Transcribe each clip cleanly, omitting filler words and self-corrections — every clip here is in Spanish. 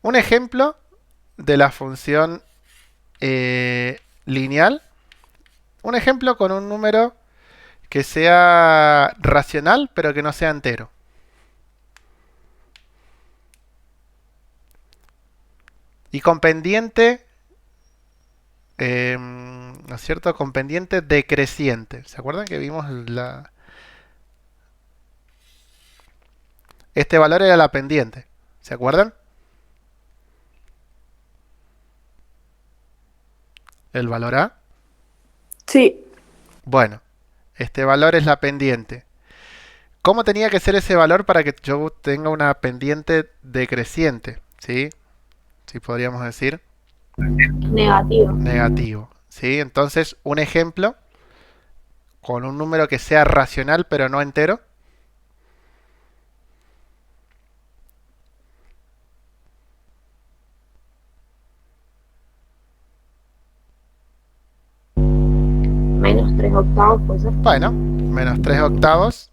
Un ejemplo de la función lineal. Un ejemplo con un número que sea racional, pero que no sea entero. Y con pendiente, ¿no es cierto? Con pendiente decreciente. ¿Se acuerdan que vimos la... Este valor era la pendiente. ¿Se acuerdan? El valor A. Sí, Bueno, este valor es la pendiente. ¿Cómo tenía que ser ese valor para que yo tenga una pendiente decreciente? ¿Sí? Sí, podríamos decir negativo. negativo. ¿Sí? Entonces, un ejemplo con un número que sea racional pero no entero. Menos 3 octavos, pues. Bueno, menos 3 octavos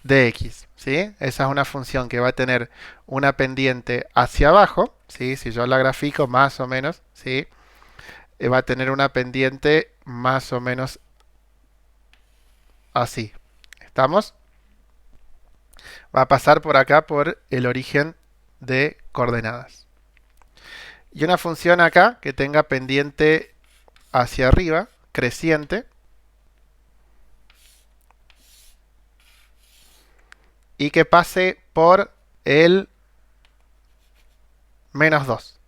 de x. ¿Sí? Esa es una función que va a tener una pendiente hacia abajo. ¿Sí? Si yo la grafico más o menos, ¿sí? Va a tener una pendiente más o menos así. ¿Estamos? Va a pasar por acá por el origen de coordenadas. Y una función acá que tenga pendiente hacia arriba, creciente, y que pase por el menos 2.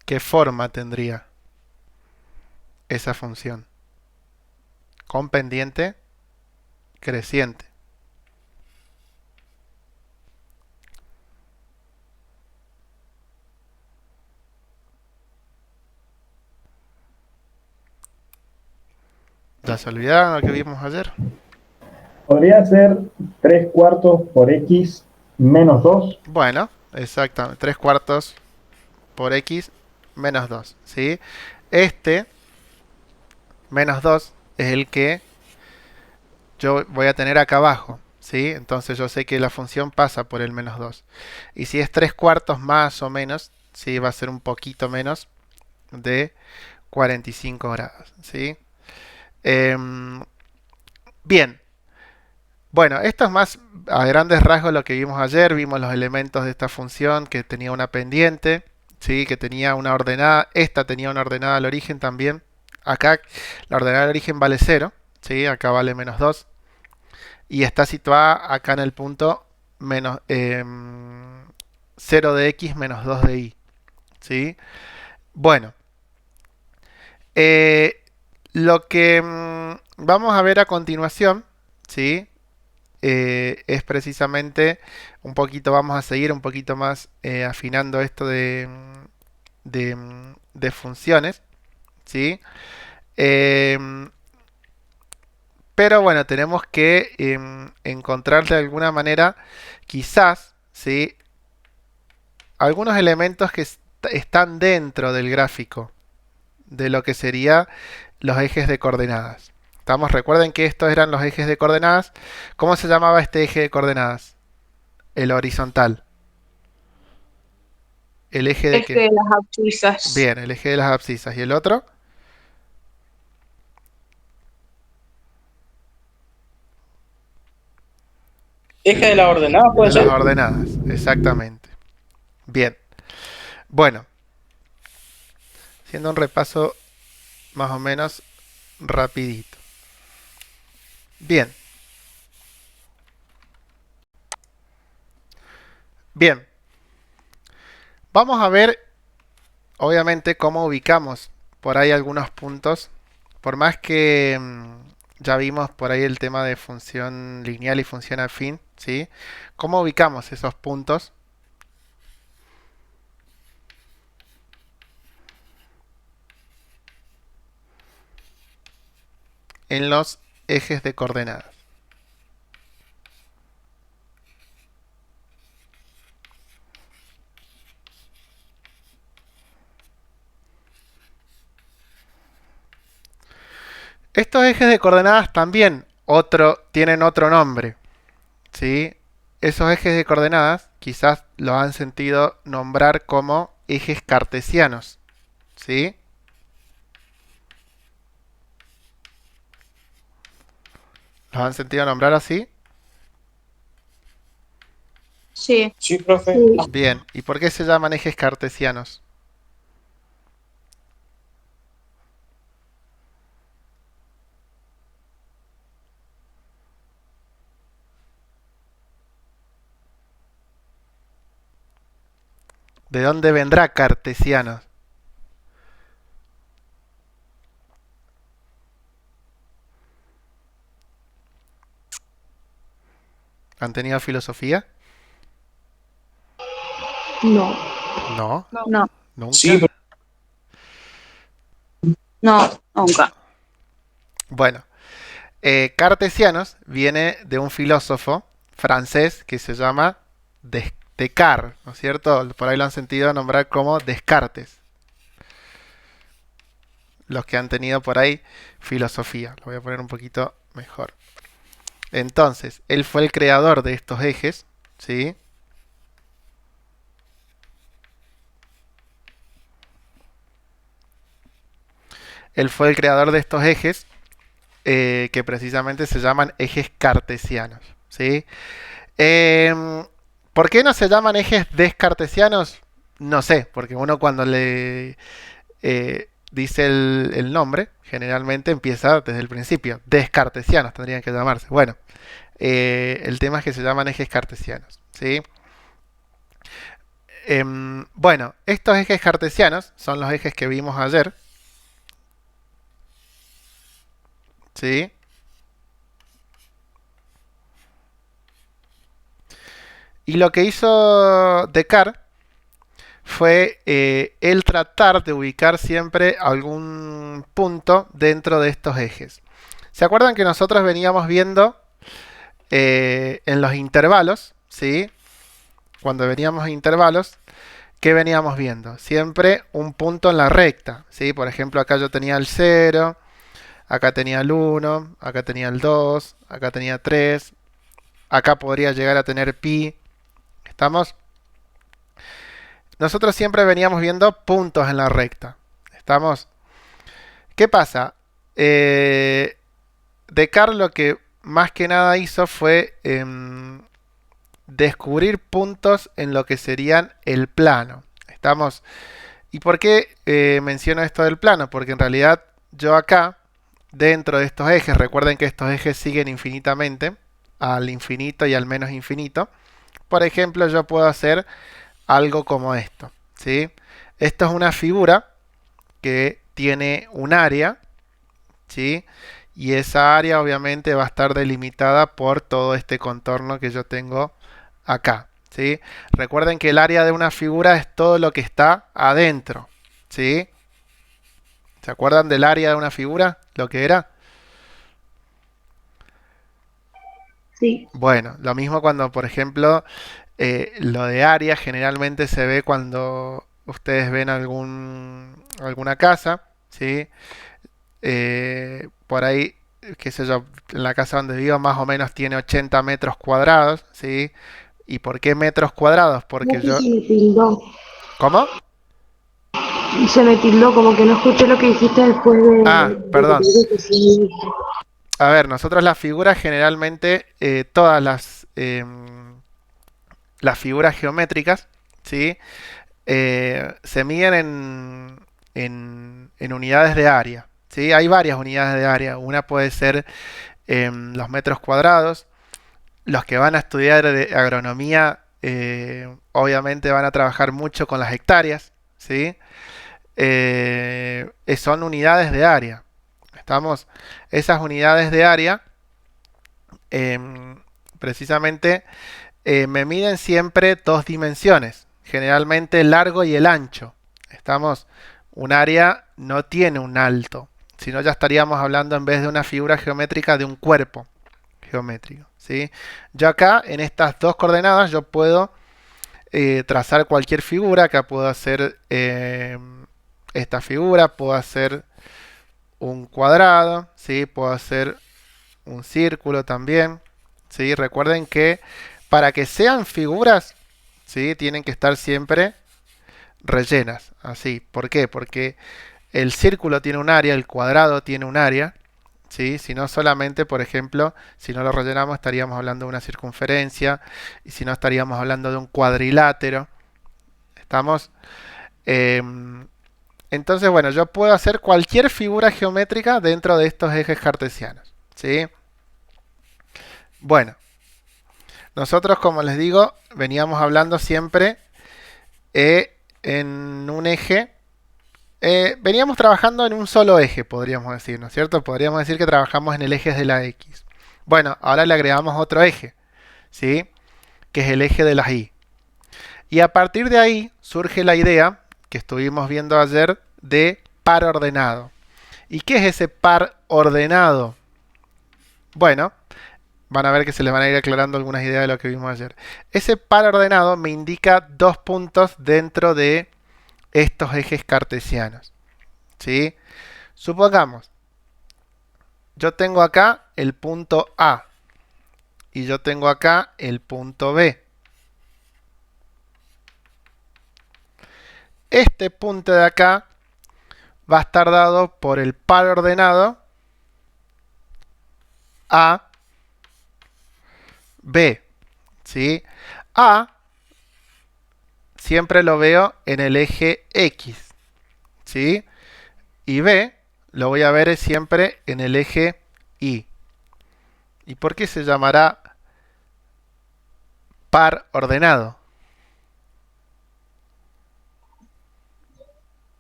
¿Qué forma tendría esa función? Con pendiente creciente. ¿Ya se olvidaron lo que vimos ayer? Podría ser 3 cuartos por x menos 2. Bueno, exactamente. 3 cuartos por x menos 2. ¿Sí? Este menos 2 es el que yo voy a tener acá abajo. ¿Sí? Entonces yo sé que la función pasa por el menos 2. Y si es 3 cuartos más o menos, ¿sí? Va a ser un poquito menos de 45 grados. ¿Sí? Em, bien. Bueno, esto es más a grandes rasgos lo que vimos ayer. Vimos los elementos de esta función que tenía una pendiente, ¿sí? Que tenía una ordenada. Esta tenía una ordenada al origen también. Acá la ordenada al origen vale cero, ¿sí? Acá vale menos 2. Y está situada acá en el punto menos 0 de x menos 2 de y. ¿Sí? Bueno, eh, lo que vamos a ver a continuación, ¿sí? Es precisamente un poquito, vamos a seguir un poquito más afinando esto de funciones, ¿sí? Em, pero bueno, tenemos que encontrar de alguna manera, quizás, ¿sí? Algunos elementos que están dentro del gráfico de lo que sería los ejes de coordenadas. ¿Estamos? Recuerden que estos eran los ejes de coordenadas. ¿Cómo se llamaba este eje de coordenadas? El horizontal. ¿El eje de Eje qué? de las abscisas. Bien, el eje de las abscisas. ¿Y el otro? Eje de la ordenada, ¿puede De las ser? ordenadas, exactamente. Bien. Bueno, haciendo un repaso más o menos rapidito. Bien, bien. Vamos a ver, obviamente, cómo ubicamos por ahí algunos puntos. Por más que ya vimos por ahí el tema de función lineal y función afín, ¿sí? ¿Cómo ubicamos esos puntos en los ejes de coordenadas? Estos ejes de coordenadas también tienen otro nombre, ¿sí? Esos ejes de coordenadas quizás los han sentido nombrar como ejes cartesianos, ¿sí? ¿Los han sentido nombrar así? Sí. Sí, profe. Sí. Bien, ¿y por qué se llaman ejes cartesianos? ¿De dónde vendrá cartesianos? ¿Han tenido filosofía? No. No, No. nunca. Sí, No, nunca. Bueno, cartesianos viene de un filósofo francés que se llama Descartes, ¿no es cierto? Por ahí lo han sentido nombrar como Descartes. Los que han tenido por ahí filosofía. Lo voy a poner un poquito mejor. Entonces, él fue el creador de estos ejes, ¿sí? Él fue el creador de estos ejes que precisamente se llaman ejes cartesianos, ¿sí? ¿Por qué no se llaman ejes descartesianos? No sé, porque uno cuando le dice el nombre, generalmente empieza desde el principio. Descartesianos tendrían que llamarse. Bueno, el tema es que se llaman ejes cartesianos, ¿sí? Bueno, estos ejes cartesianos son los ejes que vimos ayer, ¿sí? Y lo que hizo Descartes fue el tratar de ubicar siempre algún punto dentro de estos ejes. ¿Se acuerdan que nosotros veníamos viendo en los intervalos, ¿sí? Cuando veníamos a intervalos, ¿qué veníamos viendo? Siempre un punto en la recta, ¿sí? Por ejemplo, acá yo tenía el 0, acá tenía el 1, acá tenía el 2, acá tenía 3, acá podría llegar a tener pi. ¿Estamos? Nosotros siempre veníamos viendo puntos en la recta. ¿Estamos? ¿Qué pasa? Descartes lo que más que nada hizo fue descubrir puntos en lo que serían el plano. ¿Estamos? ¿Y por qué menciono esto del plano? Porque en realidad yo acá, dentro de estos ejes, recuerden que estos ejes siguen infinitamente, al infinito y al menos infinito. Por ejemplo, yo puedo hacer algo como esto, ¿sí? Esto es una figura que tiene un área, ¿sí? Y esa área obviamente va a estar delimitada por todo este contorno que yo tengo acá, ¿sí? Recuerden que el área de una figura es todo lo que está adentro, ¿sí? ¿Se acuerdan del área de una figura? ¿Lo que era? Sí. Bueno, lo mismo cuando, por ejemplo, lo de área generalmente se ve cuando ustedes ven alguna casa, ¿sí? Por ahí, qué sé yo, en la casa donde vivo más o menos tiene 80 metros cuadrados, ¿sí? ¿Y por qué metros cuadrados? Porque yo... Se me tildó. ¿Cómo? Se me tildó, como que no escuché lo que dijiste después Ah, de que perdón. te dije que sí. A ver, nosotros las figuras generalmente, todas las figuras geométricas, ¿sí? Se miden en unidades de área, ¿sí? Hay varias unidades de área. Una puede ser los metros cuadrados. Los que van a estudiar de agronomía, obviamente van a trabajar mucho con las hectáreas, ¿sí? Son unidades de área. ¿Estamos? Esas unidades de área, precisamente, me miden siempre dos dimensiones, generalmente el largo y el ancho. ¿Estamos? Un área no tiene un alto, sino ya estaríamos hablando en vez de una figura geométrica de un cuerpo geométrico, ¿sí? Yo acá, en estas dos coordenadas, yo puedo trazar cualquier figura. Acá puedo hacer esta figura, puedo hacer un cuadrado, ¿sí? Puedo hacer un círculo también, ¿sí? Recuerden que para que sean figuras, ¿sí? Tienen que estar siempre rellenas, así. ¿Por qué? Porque el círculo tiene un área, el cuadrado tiene un área, ¿sí? Si no solamente, por ejemplo, si no lo rellenamos estaríamos hablando de una circunferencia, y si no estaríamos hablando de un cuadrilátero. ¿Estamos? Entonces, bueno, yo puedo hacer cualquier figura geométrica dentro de estos ejes cartesianos, ¿sí? Bueno, nosotros, como les digo, veníamos hablando siempre en un eje. Veníamos trabajando en un solo eje, podríamos decir, ¿no es cierto? Podríamos decir que trabajamos en el eje de la X. Bueno, ahora le agregamos otro eje, ¿sí? Que es el eje de las Y. Y a partir de ahí surge la idea que estuvimos viendo ayer de par ordenado. ¿Y qué es ese par ordenado? Bueno, van a ver que se les van a ir aclarando algunas ideas de lo que vimos ayer. Ese par ordenado me indica dos puntos dentro de estos ejes cartesianos, ¿sí? Supongamos, yo tengo acá el punto A y yo tengo acá el punto B. Este punto de acá va a estar dado por el par ordenado A, B, ¿sí? A siempre lo veo en el eje X, ¿sí? Y B lo voy a ver siempre en el eje Y. ¿Y por qué se llamará par ordenado?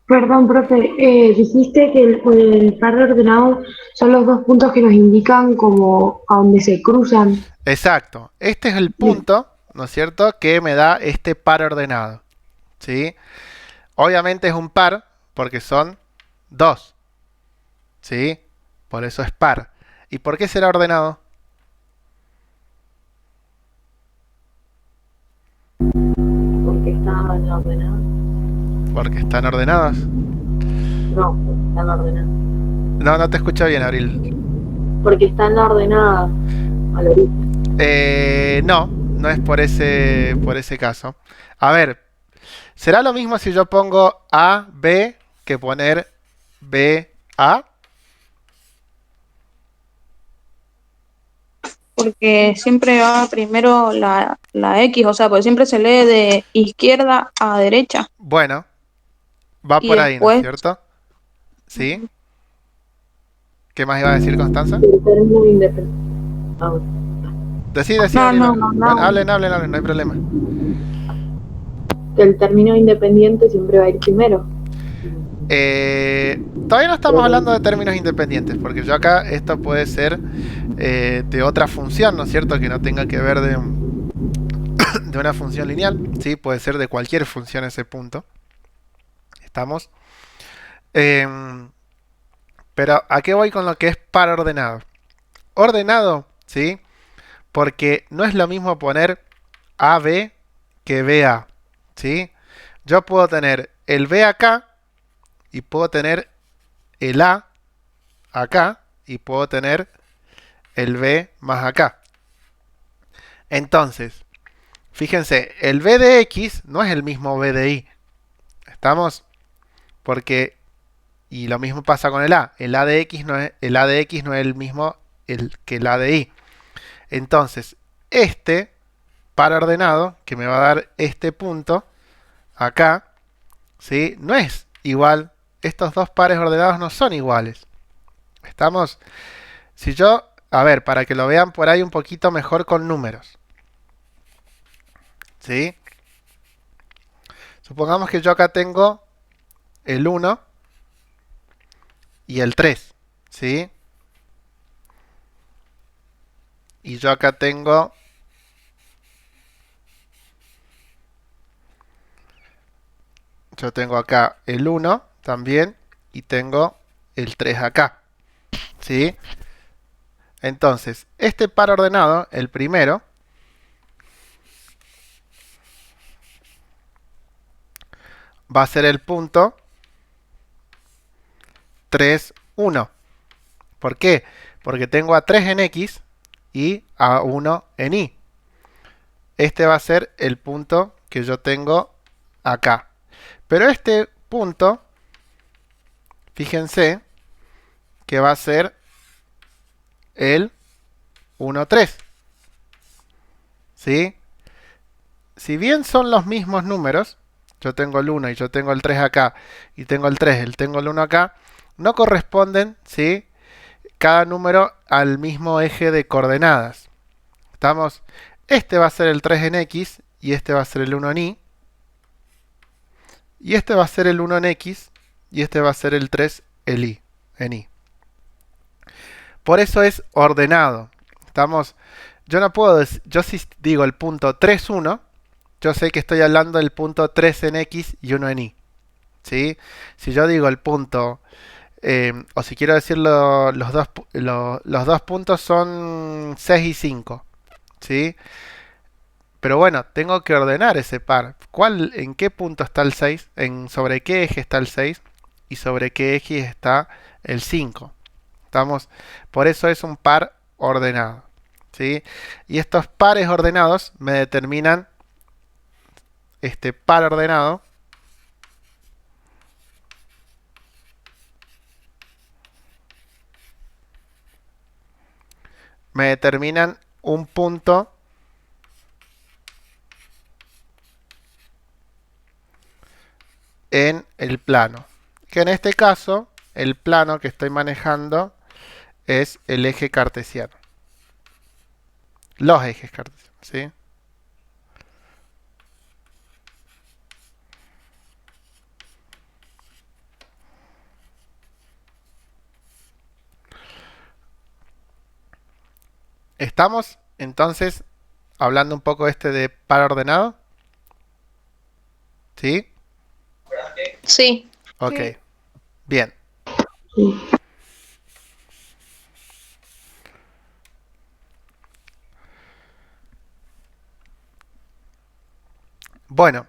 Perdón, profe, dijiste que el par ordenado son los dos puntos que nos indican como a donde se cruzan. Exacto. Este es el Bien. punto, ¿no es cierto?, que me da este par ordenado, ¿sí? Obviamente es un par porque son dos, ¿sí? Por eso es par. ¿Y por qué será ordenado? Porque estaban ordenados. Porque están ordenados. No, porque están ordenados. No, no te escucho bien, Abril. Porque están ordenadas a la orilla. No, no es por ese caso. A ver, ¿será lo mismo si yo pongo A, B que poner B, A? Porque siempre va primero la X, o sea, porque siempre se lee de izquierda a derecha Bueno, va y por ahí, ¿no es después, cierto? ¿Sí? ¿Qué más iba a decir Constanza? El término independiente. Decí, no, Abril. no, no, Bueno, no, hablen, no hay problema. Que el término independiente siempre va a ir primero. Todavía no estamos hablando de términos independientes, porque yo acá esto puede ser de otra función, ¿no es cierto? Que no tenga que ver de una función lineal, ¿sí? Puede ser de cualquier función ese punto. ¿Estamos? Pero ¿a qué voy con lo que es par ordenado? Ordenado, ¿sí? Porque no es lo mismo poner AB que BA, ¿sí? Yo puedo tener el B acá y puedo tener el A acá y puedo tener el B más acá. Entonces, fíjense, el B de X no es el mismo B de Y. ¿Estamos? Porque, y lo mismo pasa con el A. El A de X no es el mismo que el A de Y. Entonces, este par ordenado, que me va a dar este punto, acá, ¿sí? No es igual. Estos dos pares ordenados no son iguales. ¿Estamos? Si yo, a ver, para que lo vean por ahí un poquito mejor con números. ¿Sí? Supongamos que yo acá tengo el 1 y el 3. ¿Sí? Y yo acá tengo acá el 1 también y tengo el 3 acá. ¿Sí? Entonces, este par ordenado, el primero, va a ser el punto 3, 1. ¿Por qué? Porque tengo a 3 en X y a 1 en Y. Este va a ser el punto que yo tengo acá. Pero este punto, fíjense, que va a ser el 1, 3. ¿Sí? Si bien son los mismos números, yo tengo el 1 y yo tengo el 3 acá, y tengo el 3 y tengo el 1 acá, no corresponden, ¿sí?, cada número al mismo eje de coordenadas. ¿Estamos? Este va a ser el 3 en X y este va a ser el 1 en Y. Y este va a ser el 1 en X y este va a ser el 3 en Y. Por eso es ordenado. ¿Estamos? Yo no puedo decir, yo si digo el punto 3, 1, yo sé que estoy hablando del punto 3 en X y 1 en Y. ¿Sí? Si yo digo el punto, o si quiero decirlo, los dos puntos son 6 y 5. ¿Sí? Pero bueno, tengo que ordenar ese par. ¿En qué punto está el 6? ¿Sobre qué eje está el 6? ¿Y sobre qué eje está el 5? ¿Estamos? Por eso es un par ordenado. ¿Sí? Y estos pares ordenados me determinan este par ordenado. Me determinan un punto en el plano. Que en este caso, el plano que estoy manejando es el eje cartesiano. Los ejes cartesianos, ¿sí? ¿Estamos entonces hablando un poco de par ordenado? ¿Sí? Sí. Ok. Bien. Sí. Bueno,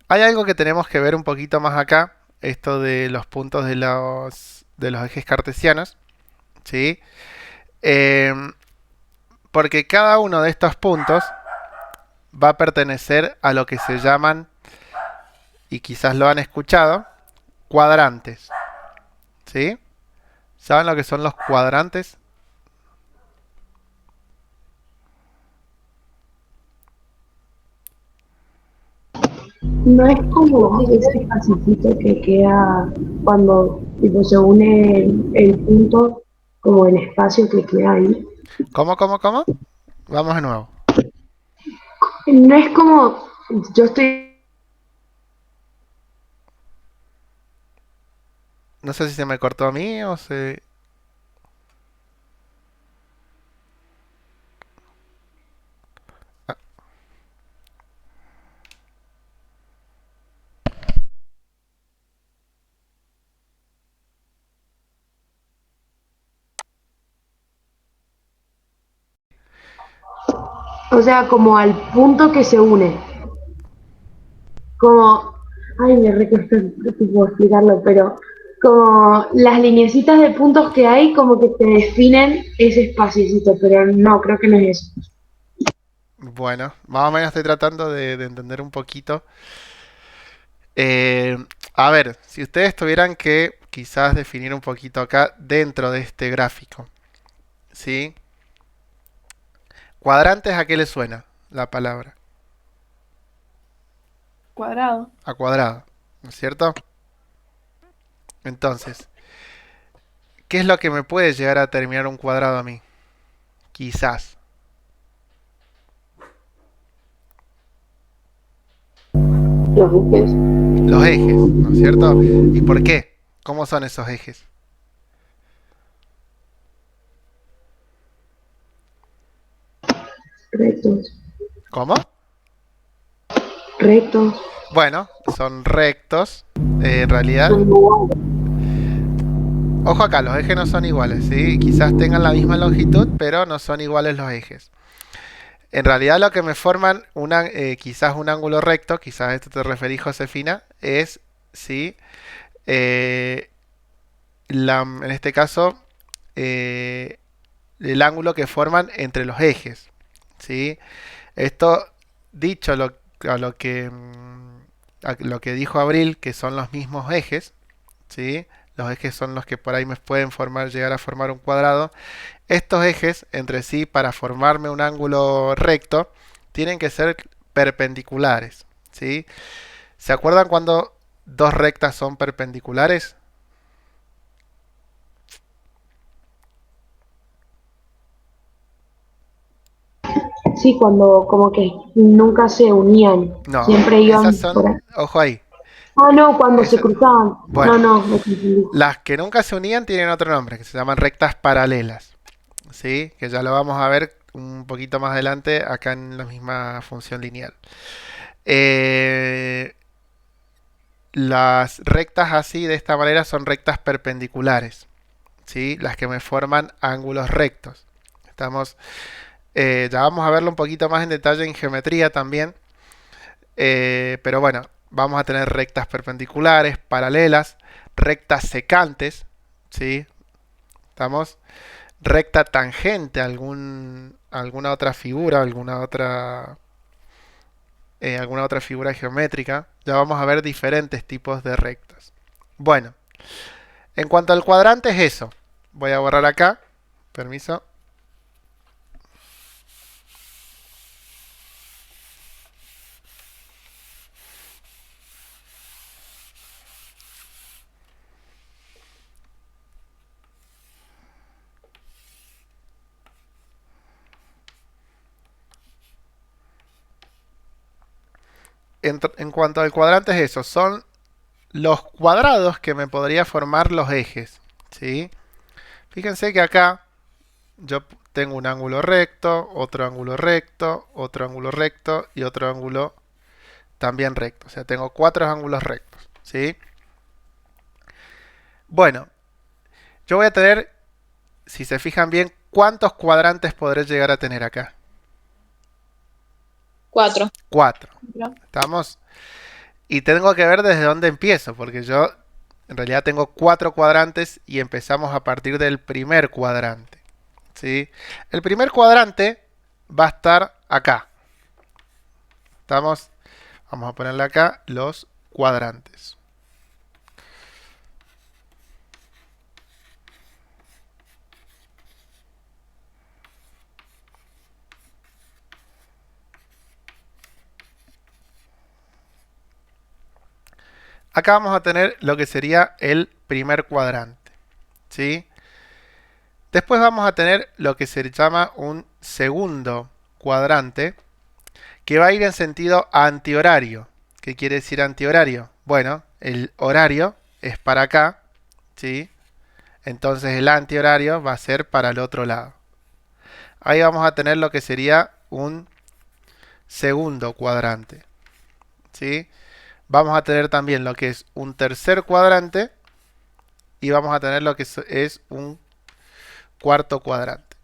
hay algo que tenemos que ver un poquito más acá. Esto de los puntos de los ejes cartesianos. ¿Sí? Porque cada uno de estos puntos va a pertenecer a lo que se llaman, y quizás lo han escuchado, cuadrantes. ¿Sí? ¿Saben lo que son los cuadrantes? No es como ese espacito que queda cuando tipo, se une el punto, como el espacio que queda ahí. ¿Cómo, cómo, cómo? Vamos de nuevo. No es como, yo estoy, No sé si se me cortó a mí o se... Ah, o sea, como al punto que se une. Como, ay, me recuerdo tipo explicarlo, pero como las lineecitas de puntos que hay, como que te definen ese espaciocito, pero no, creo que no es eso. bueno, más o menos estoy tratando de entender un poquito. Eh, a ver, si ustedes tuvieran que quizás definir un poquito acá dentro de este gráfico, ¿sí? ¿Cuadrantes a qué le suena la palabra? Cuadrado. A cuadrado, ¿no es cierto? Entonces, ¿qué es lo que me puede llegar a terminar un cuadrado a mí? Quizás. Los ejes Los ejes, ¿no es cierto? ¿Y por qué? ¿Cómo son esos ejes? Rectos, ¿Cómo? rectos, Bueno, son rectos. En realidad, son iguales. ojo acá, los ejes no son iguales, ¿sí? Quizás tengan la misma longitud, pero no son iguales los ejes. En realidad lo que me forman quizás un ángulo recto, quizás a esto te referís, Josefina, es, ¿sí? Eh, en este caso, el ángulo que forman entre los ejes, ¿sí? Esto dicho a lo que dijo Abril, que son los mismos ejes, ¿sí? Los ejes son los que por ahí me pueden llegar a formar un cuadrado. Estos ejes entre sí, para formarme un ángulo recto, tienen que ser perpendiculares, ¿sí? ¿Se acuerdan cuando dos rectas son perpendiculares? Sí, cuando como que nunca se unían, No, siempre esas iban por ahí. son, ojo ahí, Ah, no, cuando se esa- cruzaban. No, bueno, no, me confundí. las que nunca se unían tienen otro nombre, que se llaman rectas paralelas, ¿sí? Que ya lo vamos a ver un poquito más adelante acá en la misma función lineal. Eh, las rectas así, de esta manera, son rectas perpendiculares, ¿sí? Las que me forman ángulos rectos. Estamos, ya vamos a verlo un poquito más en detalle en geometría también. Pero bueno, vamos a tener rectas perpendiculares, paralelas, rectas secantes, ¿sí? Estamos recta tangente a alguna otra figura, alguna otra figura geométrica. Ya vamos a ver diferentes tipos de rectas. Bueno, en cuanto al cuadrante es eso. Voy a borrar acá. Permiso. En cuanto al cuadrante es eso. Son los cuadrados que me podría formar los ejes, ¿sí? Fíjense que acá yo tengo un ángulo recto, otro ángulo recto, otro ángulo recto y otro ángulo también recto. O sea, tengo 4 ángulos rectos, ¿sí? Bueno, yo voy a tener, si se fijan bien, ¿cuántos cuadrantes podré llegar a tener acá? 4. 4. ¿Estamos? Y tengo que ver desde dónde empiezo, porque yo en realidad tengo 4 cuadrantes y empezamos a partir del primer cuadrante, ¿sí? El primer cuadrante va a estar acá. ¿Estamos? Vamos a ponerle acá los cuadrantes. Acá vamos a tener lo que sería el primer cuadrante, ¿sí? Después vamos a tener lo que se llama un segundo cuadrante, que va a ir en sentido antihorario. ¿Qué quiere decir antihorario? Bueno, el horario es para acá, ¿sí? Entonces el antihorario va a ser para el otro lado. Ahí vamos a tener lo que sería un segundo cuadrante, ¿sí? Vamos a tener también lo que es un tercer cuadrante y vamos a tener lo que es un cuarto cuadrante.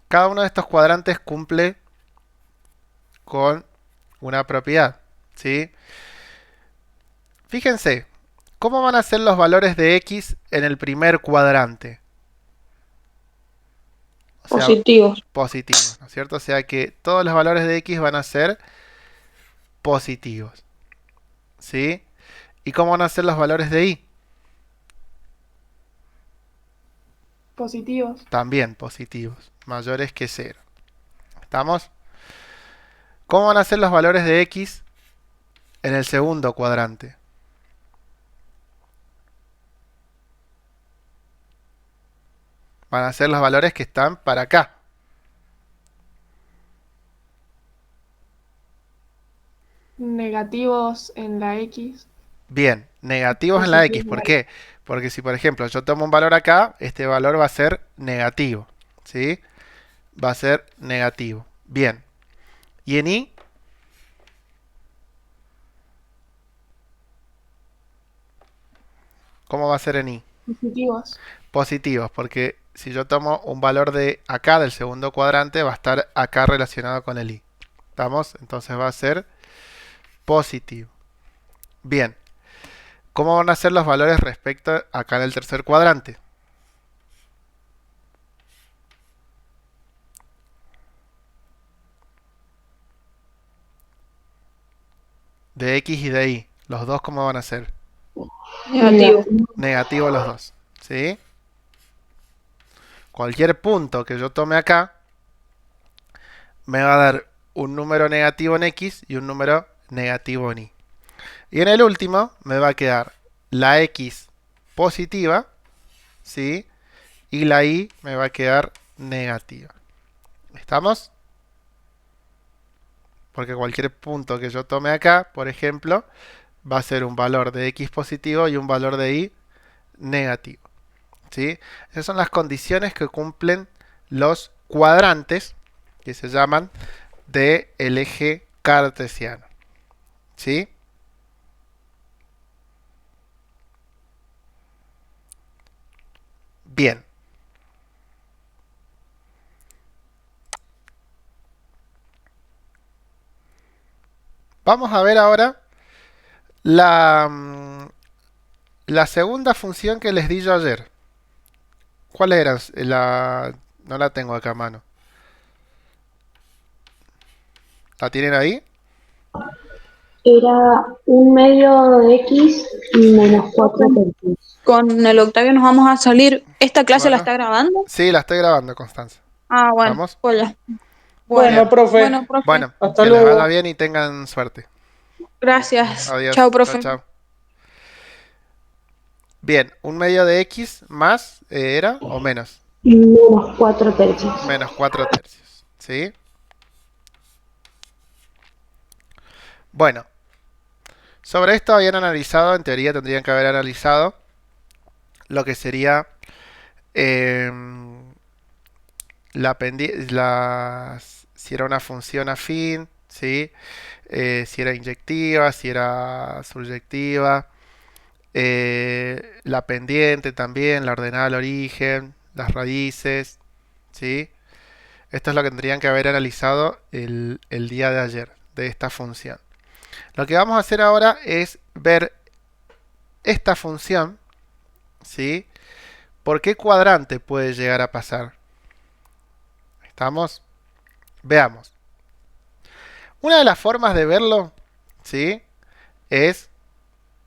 Cada uno de estos cuadrantes cumple con una propiedad, ¿sí? Fíjense, ¿cómo van a ser los valores de x en el primer cuadrante? O sea, Positivos. positivos, ¿no es cierto? O sea que todos los valores de x van a ser positivos, ¿sí? ¿Y cómo van a ser los valores de y? Positivos. También positivos, mayores que 0. ¿Estamos? ¿Cómo van a ser los valores de x en el segundo cuadrante? Van a ser los valores que están para acá. Negativos en la X. Bien, negativos en la x. Positivos ¿Por en qué? Porque si, por ejemplo, yo tomo un valor acá, este valor va a ser negativo, ¿sí? Va a ser negativo. Bien. ¿Y en y? ¿Cómo va a ser en y? Positivos. Positivos, porque si yo tomo un valor de acá, del segundo cuadrante, va a estar acá relacionado con el y. ¿Estamos? Entonces va a ser positivo. Bien. ¿Cómo van a ser los valores respecto acá en el tercer cuadrante? De X y de Y. Los dos, ¿cómo van a ser? Negativo. Negativo los dos. ¿Sí? Cualquier punto que yo tome acá me va a dar un número negativo en X y un número negativo en Y. Y en el último me va a quedar la X positiva, ¿sí? Y la Y me va a quedar negativa. ¿Estamos? Porque cualquier punto que yo tome acá, por ejemplo, va a ser un valor de X positivo y un valor de Y negativo. ¿Sí? Esas son las condiciones que cumplen los cuadrantes, que se llaman del eje cartesiano. ¿Sí? Bien. Vamos a ver ahora la segunda función que les di yo ayer. ¿Cuál era? No la tengo acá a mano. ¿La tienen ahí? Era 1 medio de X menos 4 tercios. Con el Octavio nos vamos a salir. ¿Esta clase la Bueno. está grabando? Sí, la estoy grabando, Constanza. Ah, bueno. ¿Estamos? Pues ya. Bueno, Bien. profe, Bueno, profe. Bueno, hasta que les vaya luego. bien y tengan suerte. Gracias. Adiós. Chao, Chao, profe. chao. Bien, 1 medio de X más era o menos. Menos 4 tercios. Menos 4 tercios. ¿Sí? Bueno, sobre esto habían analizado, en teoría tendrían que haber analizado lo que sería si era una función afín, ¿sí? Si era inyectiva, si era subyectiva, la pendiente también, la ordenada al origen, las raíces, ¿sí? Esto es lo que tendrían que haber analizado el día de ayer de esta función. Lo que vamos a hacer ahora es ver esta función, ¿sí? ¿Por qué cuadrante puede llegar a pasar? ¿Estamos? Veamos. Una de las formas de verlo, ¿sí? Es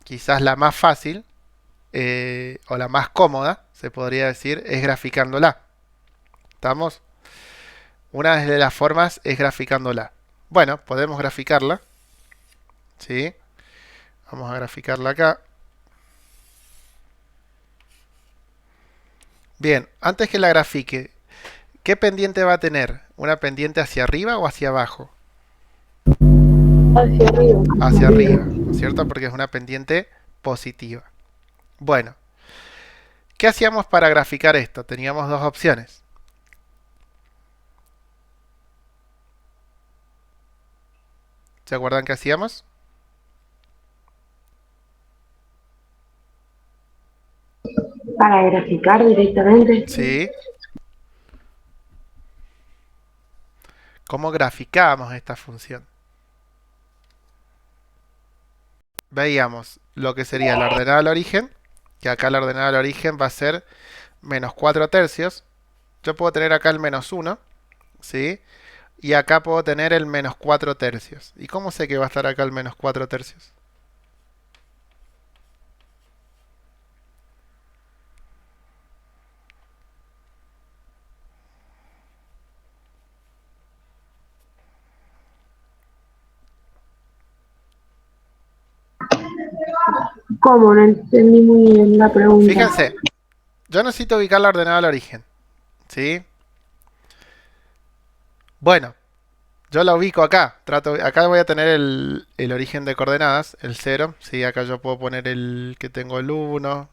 quizás la más fácil o la más cómoda, se podría decir, es graficándola. ¿Estamos? Una de las formas es graficándola. Bueno, podemos graficarla. ¿Sí? Vamos a graficarla acá. Bien, antes que la grafique, ¿qué pendiente va a tener? ¿Una pendiente hacia arriba o hacia abajo? Hacia arriba. Hacia arriba, ¿no es cierto? Porque es una pendiente positiva. Bueno, ¿qué hacíamos para graficar esto? Teníamos dos opciones. ¿Se acuerdan qué hacíamos? Para graficar directamente. Sí. ¿Cómo graficábamos esta función? Veíamos lo que sería la ordenada al origen, que acá la ordenada al origen va a ser menos 4 tercios. Yo puedo tener acá el menos 1, ¿sí? Y acá puedo tener el menos 4 tercios. ¿Y cómo sé que va a estar acá el menos 4 tercios? ¿Cómo? No entendí muy bien la pregunta. Fíjense, yo necesito ubicar la ordenada al origen, ¿sí? Bueno, yo la ubico acá. Acá voy a tener el origen de coordenadas, el 0. ¿Sí? Acá yo puedo poner el que tengo el 1,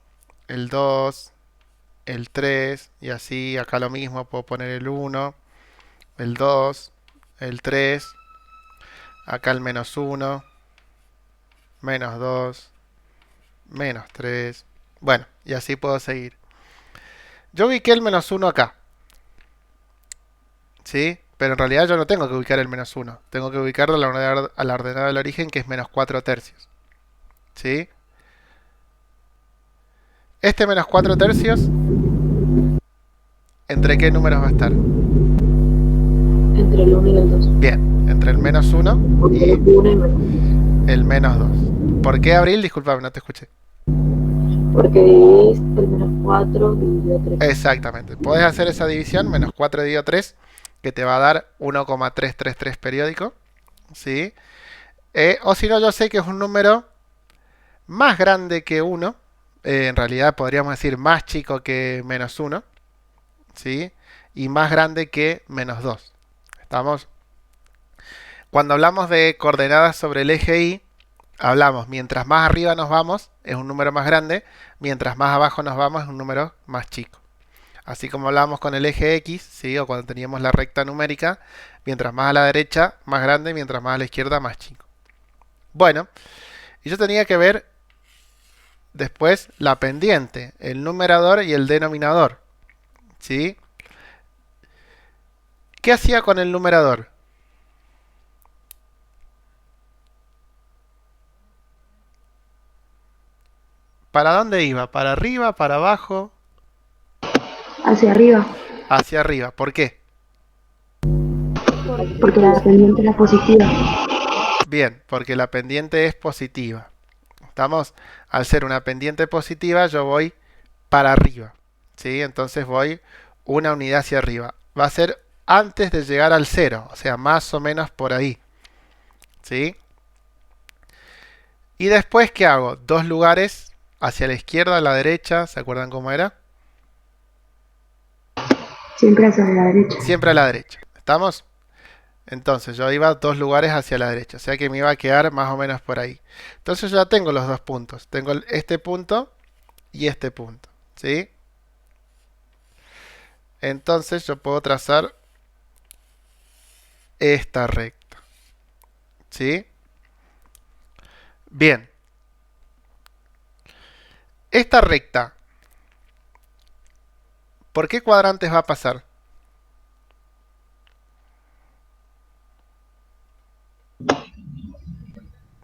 el 2, el 3 y así. Acá lo mismo, puedo poner el 1, el 2, el 3. Acá el menos 1, menos 2, menos 3. Bueno, y así puedo seguir. Yo ubiqué el menos 1 acá. ¿Sí? Pero en realidad yo no tengo que ubicar el menos 1. Tengo que ubicarlo a la ordenada del origen, que es menos 4 tercios. ¿Sí? Este menos 4 tercios, ¿entre qué números va a estar? Entre el 1 y el 2. Bien, entre el menos 1 Porque y el 1 y menos. el menos 2. ¿Por qué Abril? Disculpame, no te escuché. Porque dividís el menos 4 dividido 3. Exactamente. Podés hacer esa división, menos 4 dividido 3, que te va a dar 1,333 periódico. ¿Sí? O si no, yo sé que es un número más grande que 1. En realidad podríamos decir más chico que menos 1. ¿Sí? Y más grande que menos 2. ¿Estamos? Cuando hablamos de coordenadas sobre el eje Y, hablamos mientras más arriba nos vamos, es un número más grande, mientras más abajo nos vamos, es un número más chico. Así como hablábamos con el eje X, ¿sí? O cuando teníamos la recta numérica, mientras más a la derecha, más grande, mientras más a la izquierda, más chico. Bueno, y yo tenía que ver después la pendiente, el numerador y el denominador. ¿Sí? ¿Qué hacía con el numerador? ¿Para dónde iba? ¿Para arriba? ¿Para abajo? Hacia arriba, Hacia arriba. ¿Por qué? porque la pendiente es la positiva. Bien, porque la pendiente es positiva. ¿Estamos? Al ser una pendiente positiva, yo voy para arriba. ¿Sí? Entonces voy una unidad hacia arriba. Va a ser antes de llegar al 0, o sea, más o menos por ahí. ¿Sí? Y después, ¿qué hago? Dos lugares hacia la izquierda, a la derecha. ¿Se acuerdan cómo era? Siempre hacia la derecha. Siempre a la derecha. ¿Estamos? Entonces yo iba dos lugares hacia la derecha, o sea que me iba a quedar más o menos por ahí. Entonces yo ya tengo los dos puntos. Tengo este punto y este punto. ¿Sí? Entonces yo puedo trazar esta recta. ¿Sí? Bien. Esta recta, ¿por qué cuadrantes va a pasar?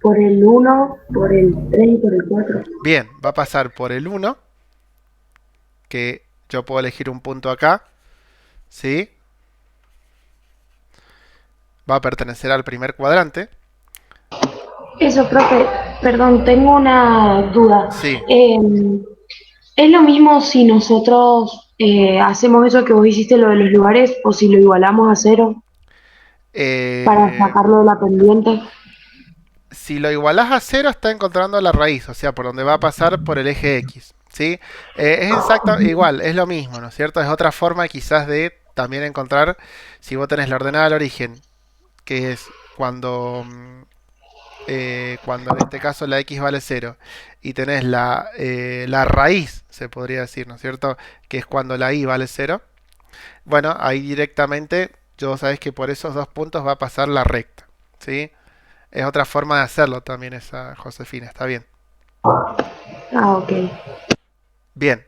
Por el 1, por el 3 y por el 4. Bien, va a pasar por el 1, que yo puedo elegir un punto acá. ¿Sí? Va a pertenecer al primer cuadrante. Eso, profe, perdón, tengo una duda. Sí. ¿Es lo mismo si nosotros hacemos eso que vos hiciste, lo de los lugares, o si lo igualamos a 0 para sacarlo de la pendiente? Si lo igualas a 0, está encontrando la raíz, o sea, por donde va a pasar por el eje X. ¿Sí? Es igual, es lo mismo, ¿no es cierto? Es otra forma quizás de también encontrar, si vos tenés la ordenada del origen, que es cuando en este caso la X vale 0, y tenés la raíz, se podría decir, ¿no es cierto? Que es cuando la Y vale 0. Bueno, ahí directamente, yo sabés que por esos dos puntos va a pasar la recta. ¿Sí? Es otra forma de hacerlo también esa, Josefina, está bien. Ah, ok. Bien.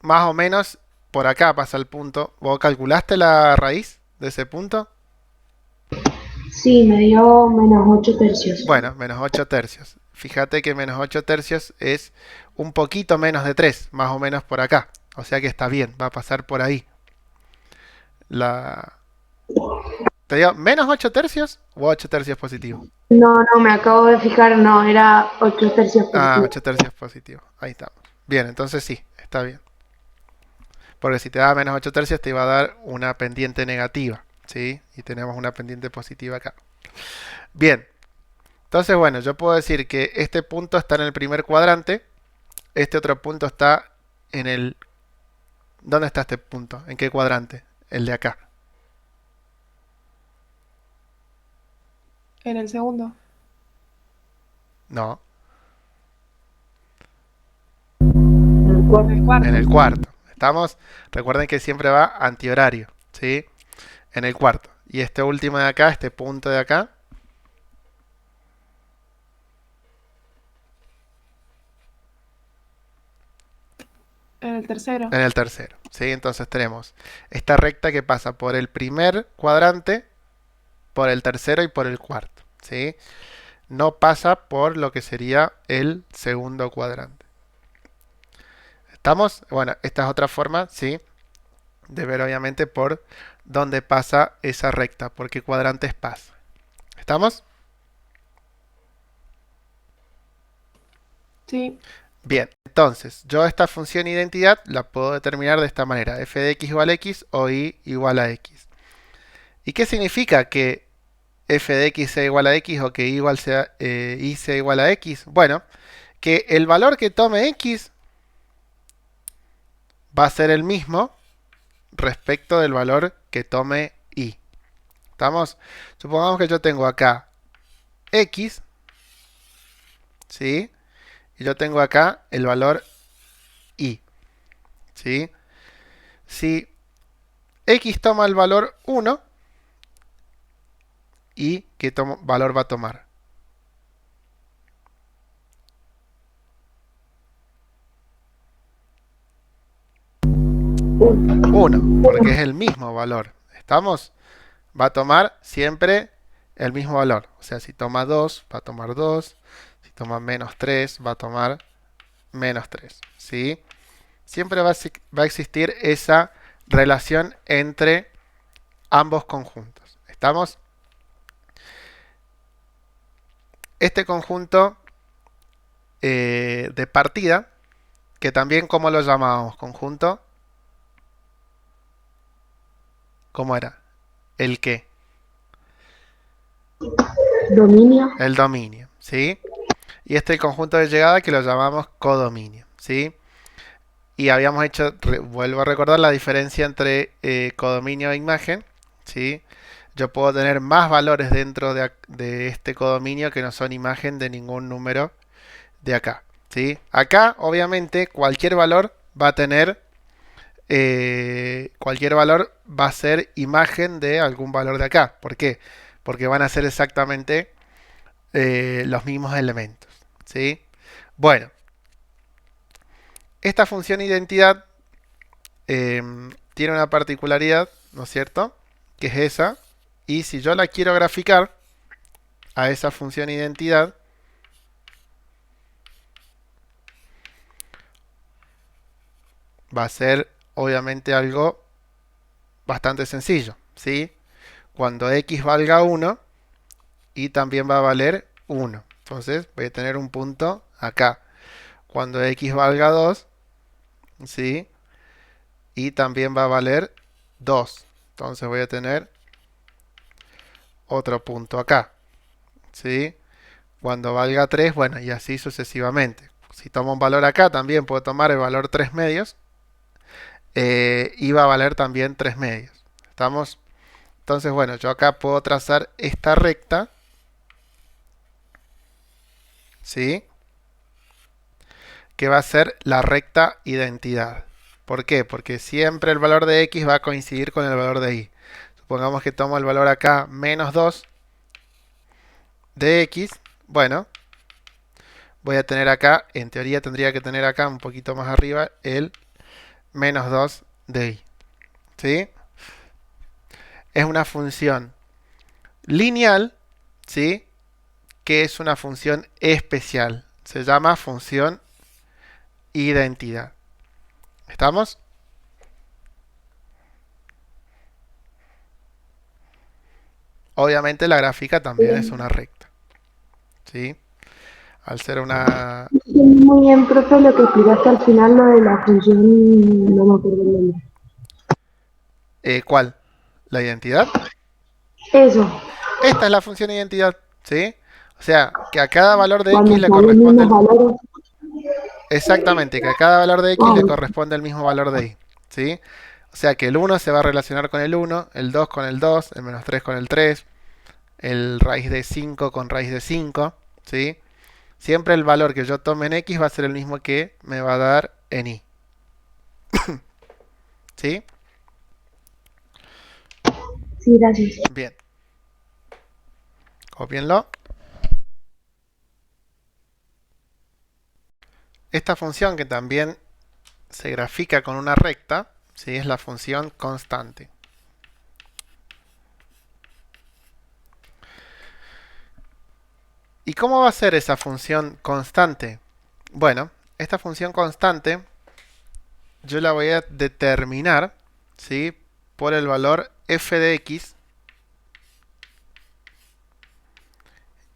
Más o menos por acá pasa el punto. ¿Vos calculaste la raíz de ese punto? Sí, me dio menos 8 tercios. Bueno, menos 8 tercios. Fíjate que menos 8 tercios es un poquito menos de 3, más o menos por acá. O sea que está bien, va a pasar por ahí. ¿Te digo menos 8 tercios o 8 tercios positivo? No, me acabo de fijar, no, era 8 tercios Ah, positivo. 8 tercios positivo. Ahí estamos. Bien, entonces sí, está bien. Porque si te da menos 8 tercios te iba a dar una pendiente negativa. ¿Sí? Y tenemos una pendiente positiva acá. Bien. Entonces, bueno, yo puedo decir que este punto está en el primer cuadrante. Este otro punto está en el... ¿Dónde está este punto? ¿En qué cuadrante? El de acá. En el segundo. No, En el cuarto. En el cuarto. en el cuarto. ¿Estamos? Recuerden que siempre va antihorario. ¿Sí? En el cuarto. Y este último de acá, este punto de acá, En el tercero. en el tercero. ¿Sí? Entonces tenemos esta recta que pasa por el primer cuadrante, por el tercero y por el cuarto. ¿Sí? no pasa por lo que sería el segundo cuadrante. ¿Estamos? Bueno, esta es otra forma, ¿sí?, de ver obviamente por dónde pasa esa recta, por qué cuadrantes pasa. ¿Estamos? Sí. Bien, entonces, yo esta función identidad la puedo determinar de esta manera. F de x igual a x o y igual a x. ¿Y qué significa que f de x sea igual a x o que y sea igual a x? Bueno, que el valor que tome x va a ser el mismo respecto del valor que tome y. ¿Estamos? Supongamos que yo tengo acá x, ¿sí?, y yo tengo acá el valor y, ¿sí? Si x toma el valor 1, ¿y qué valor va a tomar? 1, porque es el mismo valor. ¿Estamos? Va a tomar siempre el mismo valor. O sea, si toma 2, va a tomar 2. Si toma menos 3, va a tomar menos 3. ¿Sí? Siempre va a existir esa relación entre ambos conjuntos. ¿Estamos? Este conjunto de partida, que también, ¿cómo lo llamábamos? Conjunto. ¿Cómo era? ¿El qué? Dominio. El dominio, ¿sí? Y este conjunto de llegada que lo llamamos codominio, ¿sí? Y habíamos hecho, vuelvo a recordar la diferencia entre codominio e imagen, ¿sí? Yo puedo tener más valores dentro de este codominio que no son imagen de ningún número de acá, ¿sí? Acá, obviamente, cualquier valor va a tener, cualquier valor va a ser imagen de algún valor de acá. ¿Por qué? Porque van a ser exactamente los mismos elementos, ¿sí? Bueno, esta función identidad tiene una particularidad, ¿no es cierto?, que es esa. Y si yo la quiero graficar a esa función identidad, va a ser obviamente algo bastante sencillo, ¿sí? Cuando x valga 1, y también va a valer 1. Entonces voy a tener un punto acá. Cuando x valga 2, ¿sí?, y también va a valer 2. Entonces voy a tener otro punto acá, ¿sí? Cuando valga 3, bueno, y así sucesivamente. Si tomo un valor acá, también puedo tomar el valor 3 medios. Y va a valer también 3 medios. ¿Estamos? Entonces, bueno, yo acá puedo trazar esta recta, ¿sí?, que va a ser la recta identidad. ¿Por qué? Porque siempre el valor de x va a coincidir con el valor de y. Supongamos que tomo el valor acá, menos 2 de x. Bueno, voy a tener acá, en teoría tendría que tener acá un poquito más arriba el menos 2 de y. ¿Sí? Es una función lineal, ¿sí?, que es una función especial. Se llama función identidad. ¿Estamos? Obviamente la gráfica también es una recta, ¿sí? Al ser una... Muy bien, profe, lo que explicaste al final, lo de la función, no me acuerdo el nombre. ¿Cuál? ¿La identidad? Eso, Esta es la función identidad, ¿sí? O sea, que a cada valor de cuando x le salen corresponde unos valores. exactamente, que a cada valor de x Ah, le corresponde el mismo valor de y, ¿sí? O sea que el 1 se va a relacionar con el 1, el 2 con el 2, el menos 3 con el 3, el raíz de 5 con raíz de 5, ¿sí? Siempre el valor que yo tome en x va a ser el mismo que me va a dar en y. ¿Sí? sí, gracias. Bien. Cópienlo. Esta función que también se grafica con una recta, ¿sí?, es la función constante. ¿Y cómo va a ser esa función constante? Bueno, esta función constante yo la voy a determinar, ¿sí?, por el valor f de x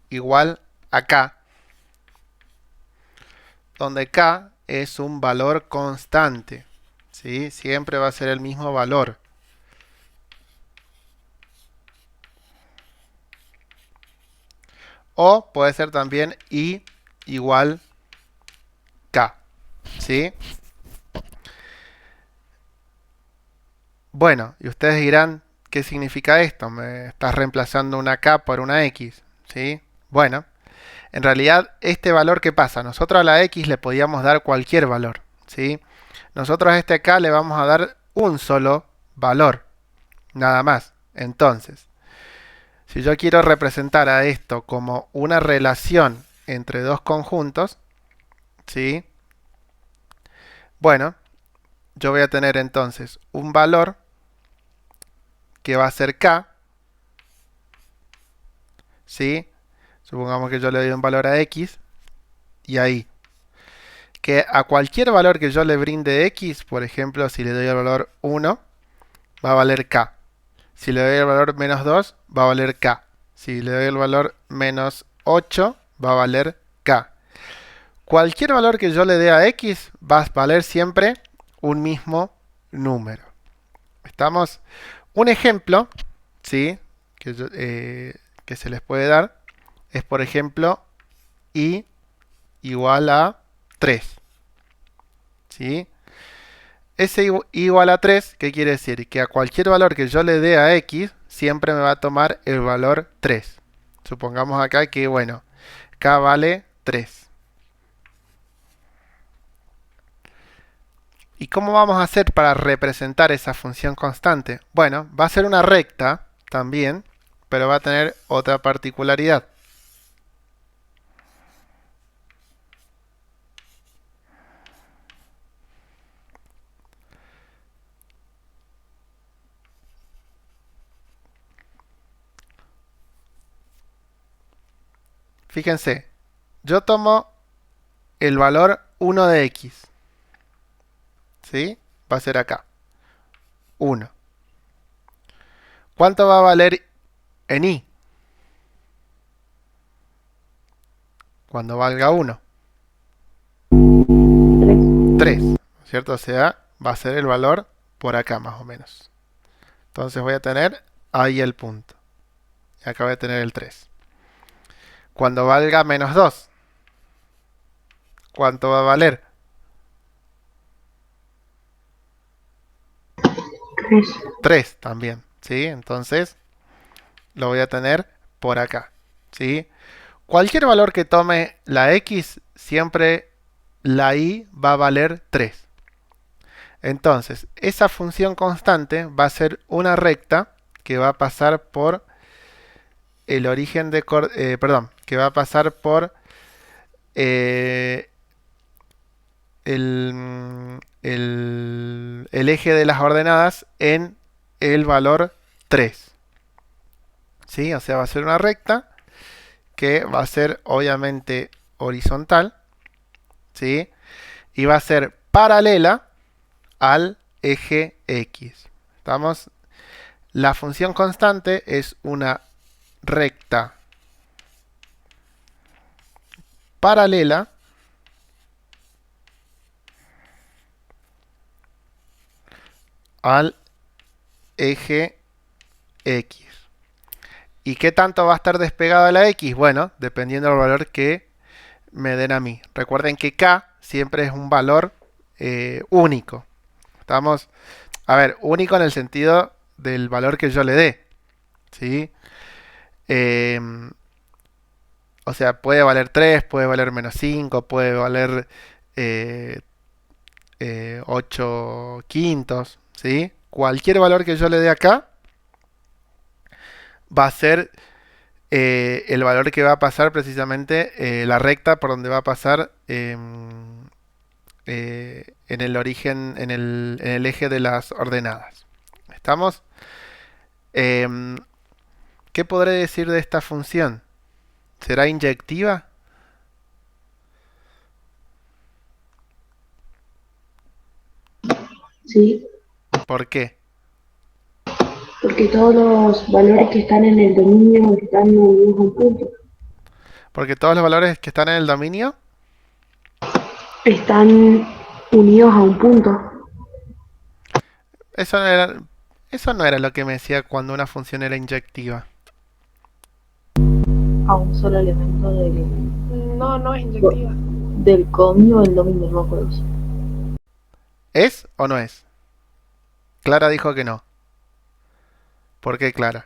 igual a k, donde k es un valor constante, ¿sí? Siempre va a ser el mismo valor. O puede ser también i igual k, ¿sí? Bueno, y ustedes dirán, ¿qué significa esto? Me estás reemplazando una k por una x, ¿sí? Bueno, en realidad este valor, ¿qué pasa? Nosotros a la x le podíamos dar cualquier valor, ¿sí? Nosotros a este k le vamos a dar un solo valor, nada más. Entonces, si yo quiero representar a esto como una relación entre dos conjuntos, ¿sí? Bueno, yo voy a tener entonces un valor que va a ser k, ¿sí? Supongamos que yo le doy un valor a x y ahí. Que a cualquier valor que yo le brinde x, por ejemplo, si le doy el valor 1, va a valer k. Si le doy el valor menos 2, va a valer k. Si le doy el valor menos 8, va a valer k. Cualquier valor que yo le dé a x va a valer siempre un mismo número. ¿Estamos? Un ejemplo, ¿sí?, que se les puede dar es, por ejemplo, i igual a 3. ¿Sí? Ese i igual a 3, ¿qué quiere decir? Que a cualquier valor que yo le dé a x, siempre me va a tomar el valor 3. Supongamos acá que, bueno, k vale 3. ¿Y cómo vamos a hacer para representar esa función constante? Bueno, va a ser una recta también, pero va a tener otra particularidad. Fíjense, yo tomo el valor 1 de x, ¿sí? Va a ser acá, 1. ¿Cuánto va a valer en i? Cuando valga 1. 3, ¿cierto? O sea, va a ser el valor por acá más o menos. Entonces voy a tener ahí el punto. Y acá voy a tener el 3. Cuando valga menos 2, ¿cuánto va a valer? 3 también, ¿sí? Entonces lo voy a tener por acá, ¿sí? Cualquier valor que tome la x, siempre la y va a valer 3. Entonces, esa función constante va a ser una recta que va a pasar por el origen de... que va a pasar por el eje de las ordenadas en el valor 3. ¿Sí? O sea, va a ser una recta que va a ser obviamente horizontal, ¿sí? Y va a ser paralela al eje X. ¿Estamos? La función constante es una recta paralela al eje X. ¿Y qué tanto va a estar despegada de la X? Bueno, dependiendo del valor que me den a mí. Recuerden que K siempre es un valor único. Estamos, a ver, único en el sentido del valor que yo le dé, ¿sí? O sea, puede valer 3, puede valer menos 5, puede valer 8 quintos, ¿sí? Cualquier valor que yo le dé acá va a ser el valor que va a pasar precisamente la recta por donde va a pasar en el origen, en el eje de las ordenadas. ¿Estamos? ¿Qué podré decir de esta función? ¿Será inyectiva? Sí, ¿Por qué? porque todos los valores que están en el dominio están unidos a un punto. Porque todos los valores que están en el dominio. Están unidos a un punto. Eso no era, eso no era lo que me decía cuando una función era inyectiva. A un solo elemento No, no es inyectiva. del codominio o del dominio, no me acuerdo. ¿Es o no es? Clara dijo que no. ¿Por qué, Clara?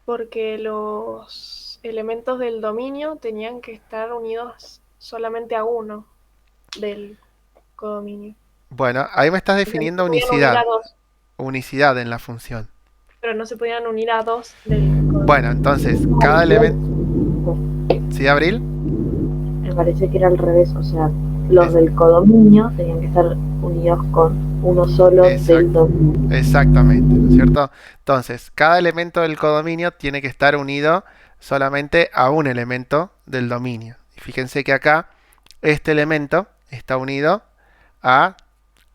Porque los elementos del dominio tenían que estar unidos solamente a uno del codominio. Bueno, ahí me estás No definiendo se podían unir a unicidad. dos, Unicidad en la función. pero no se podían unir a dos del codominio. Bueno, entonces, cada elemento... ¿Sí, Abril? Me parece que era al revés, o sea, los Es- del codominio tenían que estar unidos con uno solo Exacto. del dominio. Exactamente, ¿no es cierto? Entonces, cada elemento del codominio tiene que estar unido solamente a un elemento del dominio. Y fíjense que acá este elemento está unido a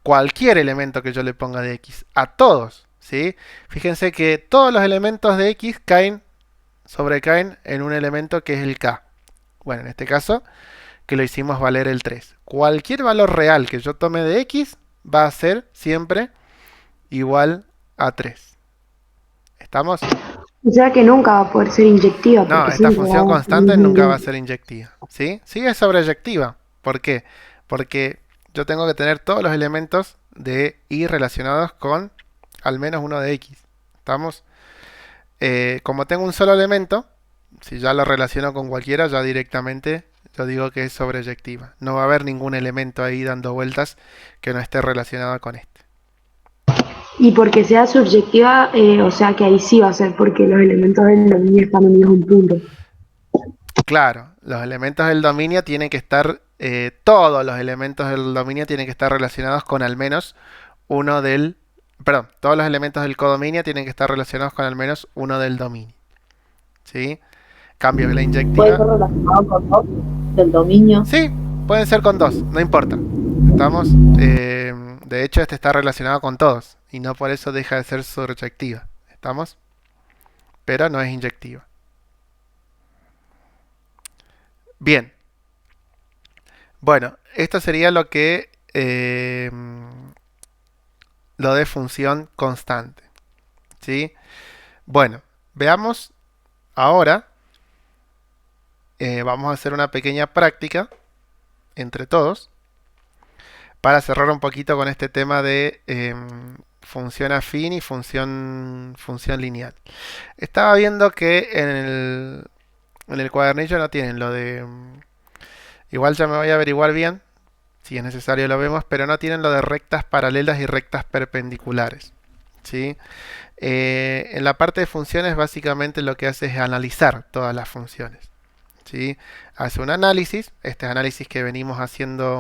cualquier elemento que yo le ponga de X, a todos, ¿sí? Fíjense que todos los elementos de X sobrecaen en un elemento que es el K. Bueno, en este caso, que lo hicimos valer el 3. Cualquier valor real que yo tome de X va a ser siempre igual a 3. ¿Estamos? O sea que nunca va a poder ser inyectiva. No, Porque esta siempre función va a constante ser nunca va a ser inyectiva. ¿Sí? Sí es sobreyectiva. ¿Por qué? Porque yo tengo que tener todos los elementos de Y relacionados con al menos uno de X. ¿Estamos? Como tengo un solo elemento, si ya lo relaciono con cualquiera, ya directamente yo digo que es sobreyectiva. No va a haber ningún elemento ahí dando vueltas que no esté relacionado con este. Y porque sea subjetiva, o sea que ahí sí va a ser porque los elementos del dominio están unidos a un punto. Claro, los elementos del dominio tienen que estar, todos los elementos del dominio tienen que estar relacionados con al menos uno del, perdón, todos los elementos del codominio tienen que estar relacionados con al menos uno del dominio. ¿Sí? Cambio que la Puede inyectiva. ser relacionado con dos del dominio. Sí, pueden ser con dos, no importa. Estamos, de hecho, este está relacionado con todos y no por eso deja de ser surjectiva. ¿Estamos? Pero no es inyectiva. Bien. Bueno, esto sería lo que lo de función constante. ¿Sí? Bueno, veamos ahora. Vamos a hacer una pequeña práctica entre todos para cerrar un poquito con este tema de función afín y función lineal. Estaba viendo que en el cuadernillo no tienen lo de... igual ya me voy a averiguar bien, si es necesario lo vemos, pero no tienen lo de rectas paralelas y rectas perpendiculares. ¿Sí? En la parte de funciones básicamente lo que hace es analizar todas las funciones. ¿Sí? Hace un análisis, este análisis que venimos haciendo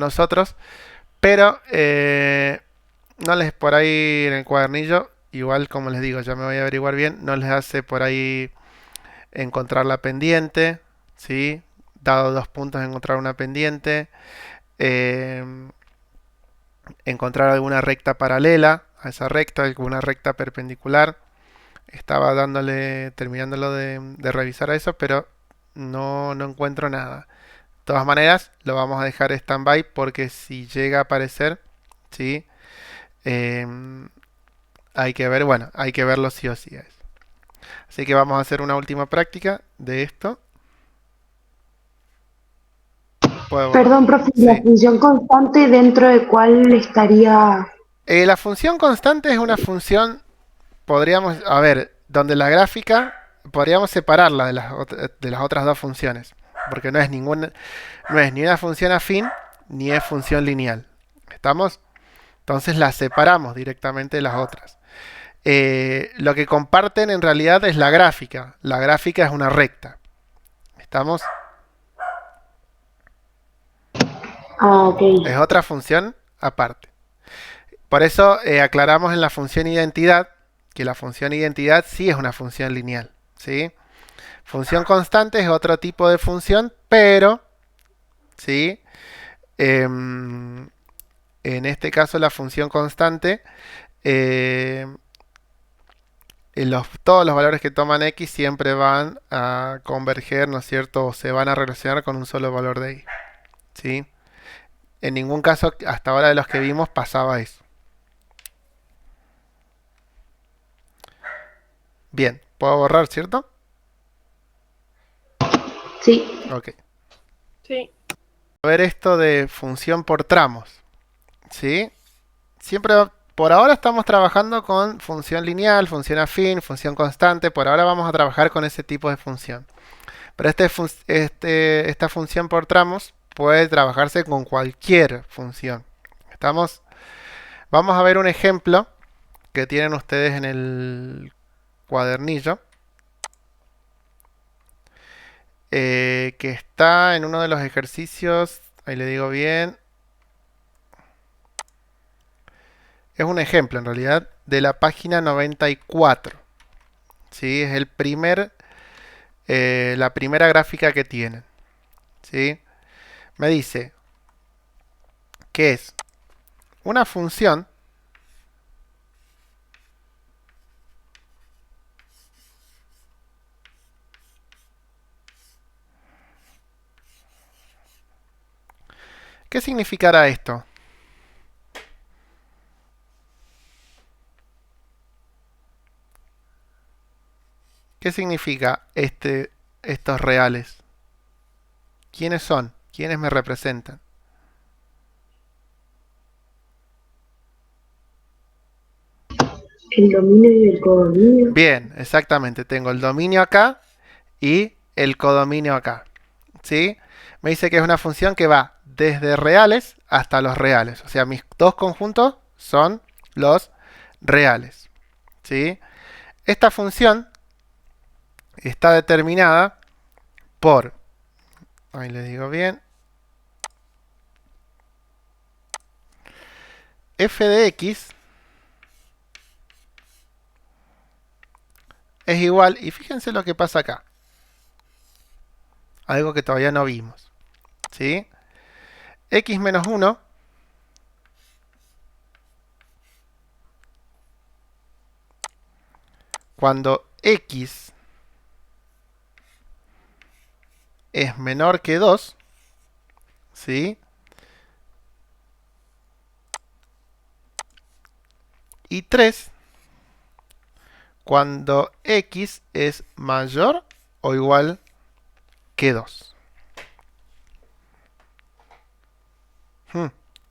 nosotros, pero no les por ahí en el cuadernillo, igual como les digo, ya me voy a averiguar bien, no les hace por ahí encontrar la pendiente, ¿sí? Dado 2 puntos encontrar una pendiente, encontrar alguna recta paralela a esa recta, alguna recta perpendicular. Estaba terminándolo de revisar eso, pero no encuentro nada. De todas maneras, lo vamos a dejar stand-by porque si llega a aparecer, ¿sí? Hay que ver, bueno, hay que verlo sí o sí. Así que vamos a hacer una última práctica de esto. Perdón, profe, Sí. la función constante dentro de cuál estaría. La función constante es una función, podríamos, a ver, donde la gráfica podríamos separarla de las otras dos funciones, porque no es ni una función afín ni es función lineal. ¿Estamos? Entonces las separamos directamente de las otras. Lo que comparten en realidad es la gráfica. La gráfica es una recta. ¿Estamos? Ah, ok. Es otra función aparte. Por eso aclaramos en la función identidad que la función identidad sí es una función lineal, ¿sí? Función constante es otro tipo de función, pero, ¿sí? En este caso la función constante, todos los valores que toman x siempre van a converger, ¿no es cierto? O se van a relacionar con un solo valor de y, ¿sí? En ningún caso, hasta ahora de los que vimos, pasaba eso. Bien, puedo borrar, ¿cierto? Sí, Ok. Sí. A ver esto de función por tramos, ¿sí? Siempre, por ahora estamos trabajando con función lineal, función afín, función constante. Por ahora vamos a trabajar con ese tipo de función. Pero esta función por tramos puede trabajarse con cualquier función. Estamos, vamos a ver un ejemplo que tienen ustedes en el cuadernillo, que está en uno de los ejercicios, ahí le digo bien, es un ejemplo en realidad de la página 94. ¿Sí? Es la primera gráfica que tienen. ¿Sí? Me dice que es una función ¿qué significará esto? ¿Qué significa estos reales? ¿Quiénes son? ¿Quiénes me representan? el dominio y el codominio. Bien, exactamente. Tengo el dominio acá y el codominio acá. ¿Sí? Me dice que es una función que va desde reales hasta los reales. O sea, mis dos conjuntos son los reales. ¿Sí? Esta función está determinada por, ahí les digo bien, f de x es igual, y fíjense lo que pasa acá, algo que todavía no vimos, ¿sí? X menos 1 cuando x es menor que 2, ¿sí? Y 3 cuando x es mayor o igual que 2.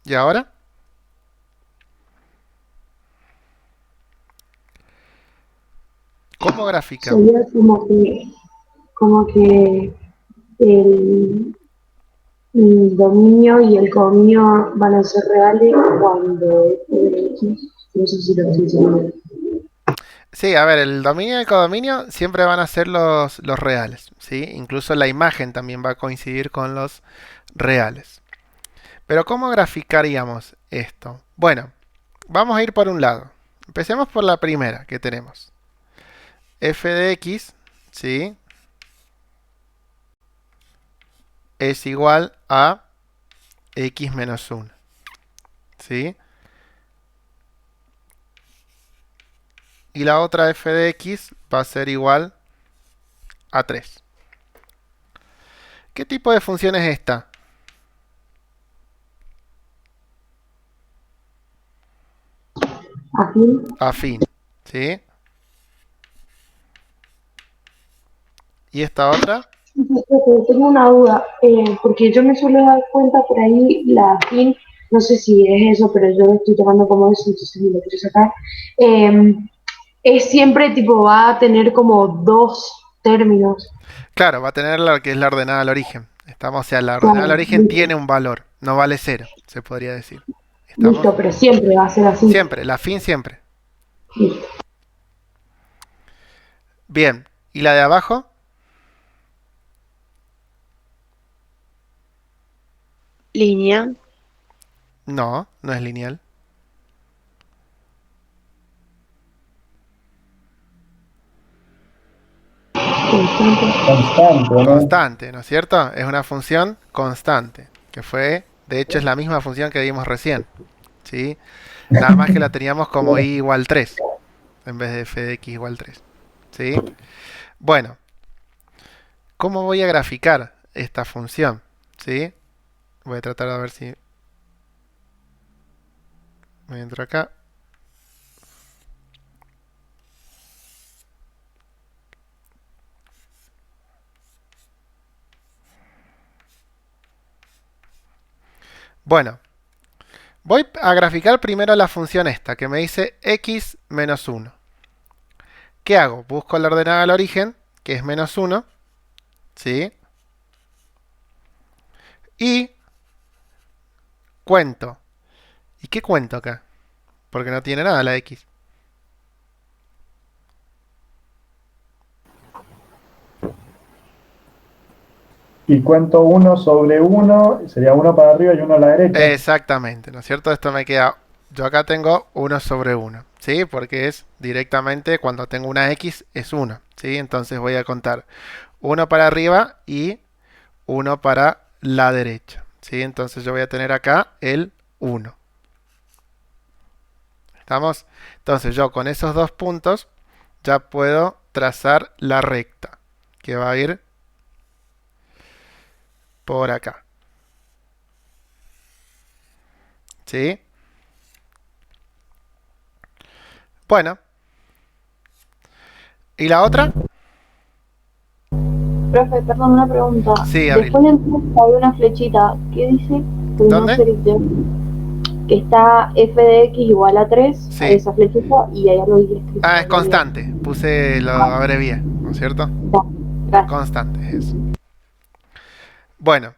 ¿Y ahora? ¿Cómo graficamos? Sería como que el dominio y el codominio van a ser reales cuando f de x, no sé si lo estoy diciendo. Sí, a ver, el dominio y el codominio siempre van a ser los reales, ¿sí? Incluso la imagen también va a coincidir con los reales. Pero ¿cómo graficaríamos esto? Bueno, vamos a ir por un lado. Empecemos por la primera que tenemos. F de x, ¿sí? Es igual a x menos 1, ¿sí? Y la otra f de x va a ser igual a 3. ¿Qué tipo de función es esta? Aquí. Afín, ¿sí? ¿Y esta otra? Tengo una duda, porque yo me suelo dar cuenta por ahí, la fin, no sé si es eso, pero yo lo estoy tomando como eso, entonces ni lo quiero sacar. Es siempre tipo, va a tener como dos términos. Claro, va a tener la que es la ordenada al origen. Estamos, o sea, la ordenada al Claro, origen listo, tiene un valor, no vale cero, se podría decir. listo, ¿Estamos? pero siempre va a ser así. Siempre, la fin siempre. Listo. Bien, ¿y la de abajo? Línea. No, no es lineal. Constante, ¿no? Constante, ¿no es cierto? Es una función constante, que fue, de hecho, es la misma función que vimos recién, ¿sí? Nada más que la teníamos como i igual 3, en vez de f de x igual 3, ¿sí? Bueno, ¿cómo voy a graficar esta función? ¿Sí? Voy a tratar de ver si... Me entro acá. Bueno, voy a graficar primero la función esta, que me dice x menos 1. ¿Qué hago? Busco la ordenada al origen, que es menos 1, ¿sí? Y cuento. ¿Y qué cuento acá? Porque no tiene nada la x. Y cuento 1 sobre 1, sería 1 para arriba y 1 a la derecha. Exactamente, ¿no es cierto? Esto me queda... Yo acá tengo 1 sobre 1, ¿sí? Porque es directamente cuando tengo una x es 1, ¿sí? Entonces voy a contar 1 para arriba y 1 para la derecha, ¿sí? Entonces yo voy a tener acá el 1. ¿Estamos? Entonces yo con esos dos puntos ya puedo trazar la recta, que va a ir por acá. ¿Sí? Bueno. ¿Y la otra? Profe, perdón, una pregunta. Sí, Abril. Después del punto hay una flechita. ¿Qué dice? ¿Dónde? Que está f de x igual a 3, Sí. a esa flechita, y hay algo ahí escrito. Ah, es constante. Puse lo abrevié, ¿no es cierto? Gracias. Constante, es eso. Bueno,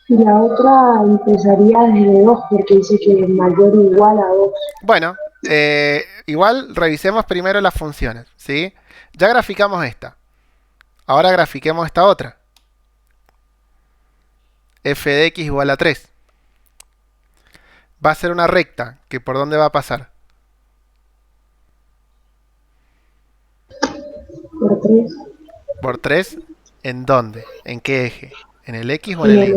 Y la otra empezaría desde 2 porque dice que es mayor o igual a 2. bueno, igual revisemos primero las funciones, ¿sí? Ya graficamos esta. Ahora grafiquemos esta otra. F de x igual a 3. Va a ser una recta, que ¿por dónde va a pasar? Por 3. ¿Por 3? ¿En dónde? ¿En qué eje? ¿En el x o en En el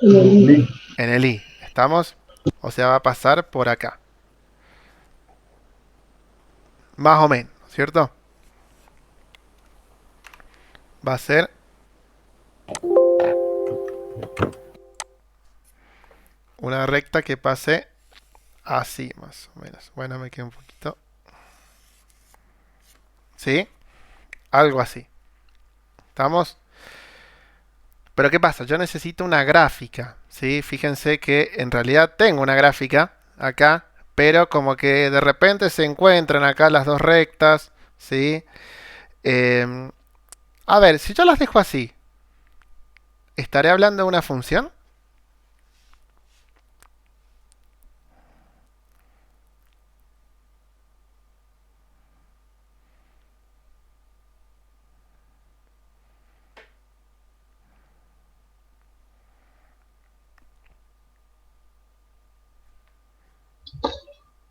y? el I. En el y. ¿Estamos? O sea, va a pasar por acá. Más o menos, ¿cierto? Va a ser... una recta que pase así, más o menos. Bueno, me queda un poquito. ¿Sí? Algo así. ¿Estamos? Pero ¿qué pasa? Yo necesito una gráfica, ¿sí? Fíjense que en realidad tengo una gráfica acá, pero como que de repente se encuentran acá las dos rectas, ¿sí? A ver, si yo las dejo así, ¿estaré hablando de una función?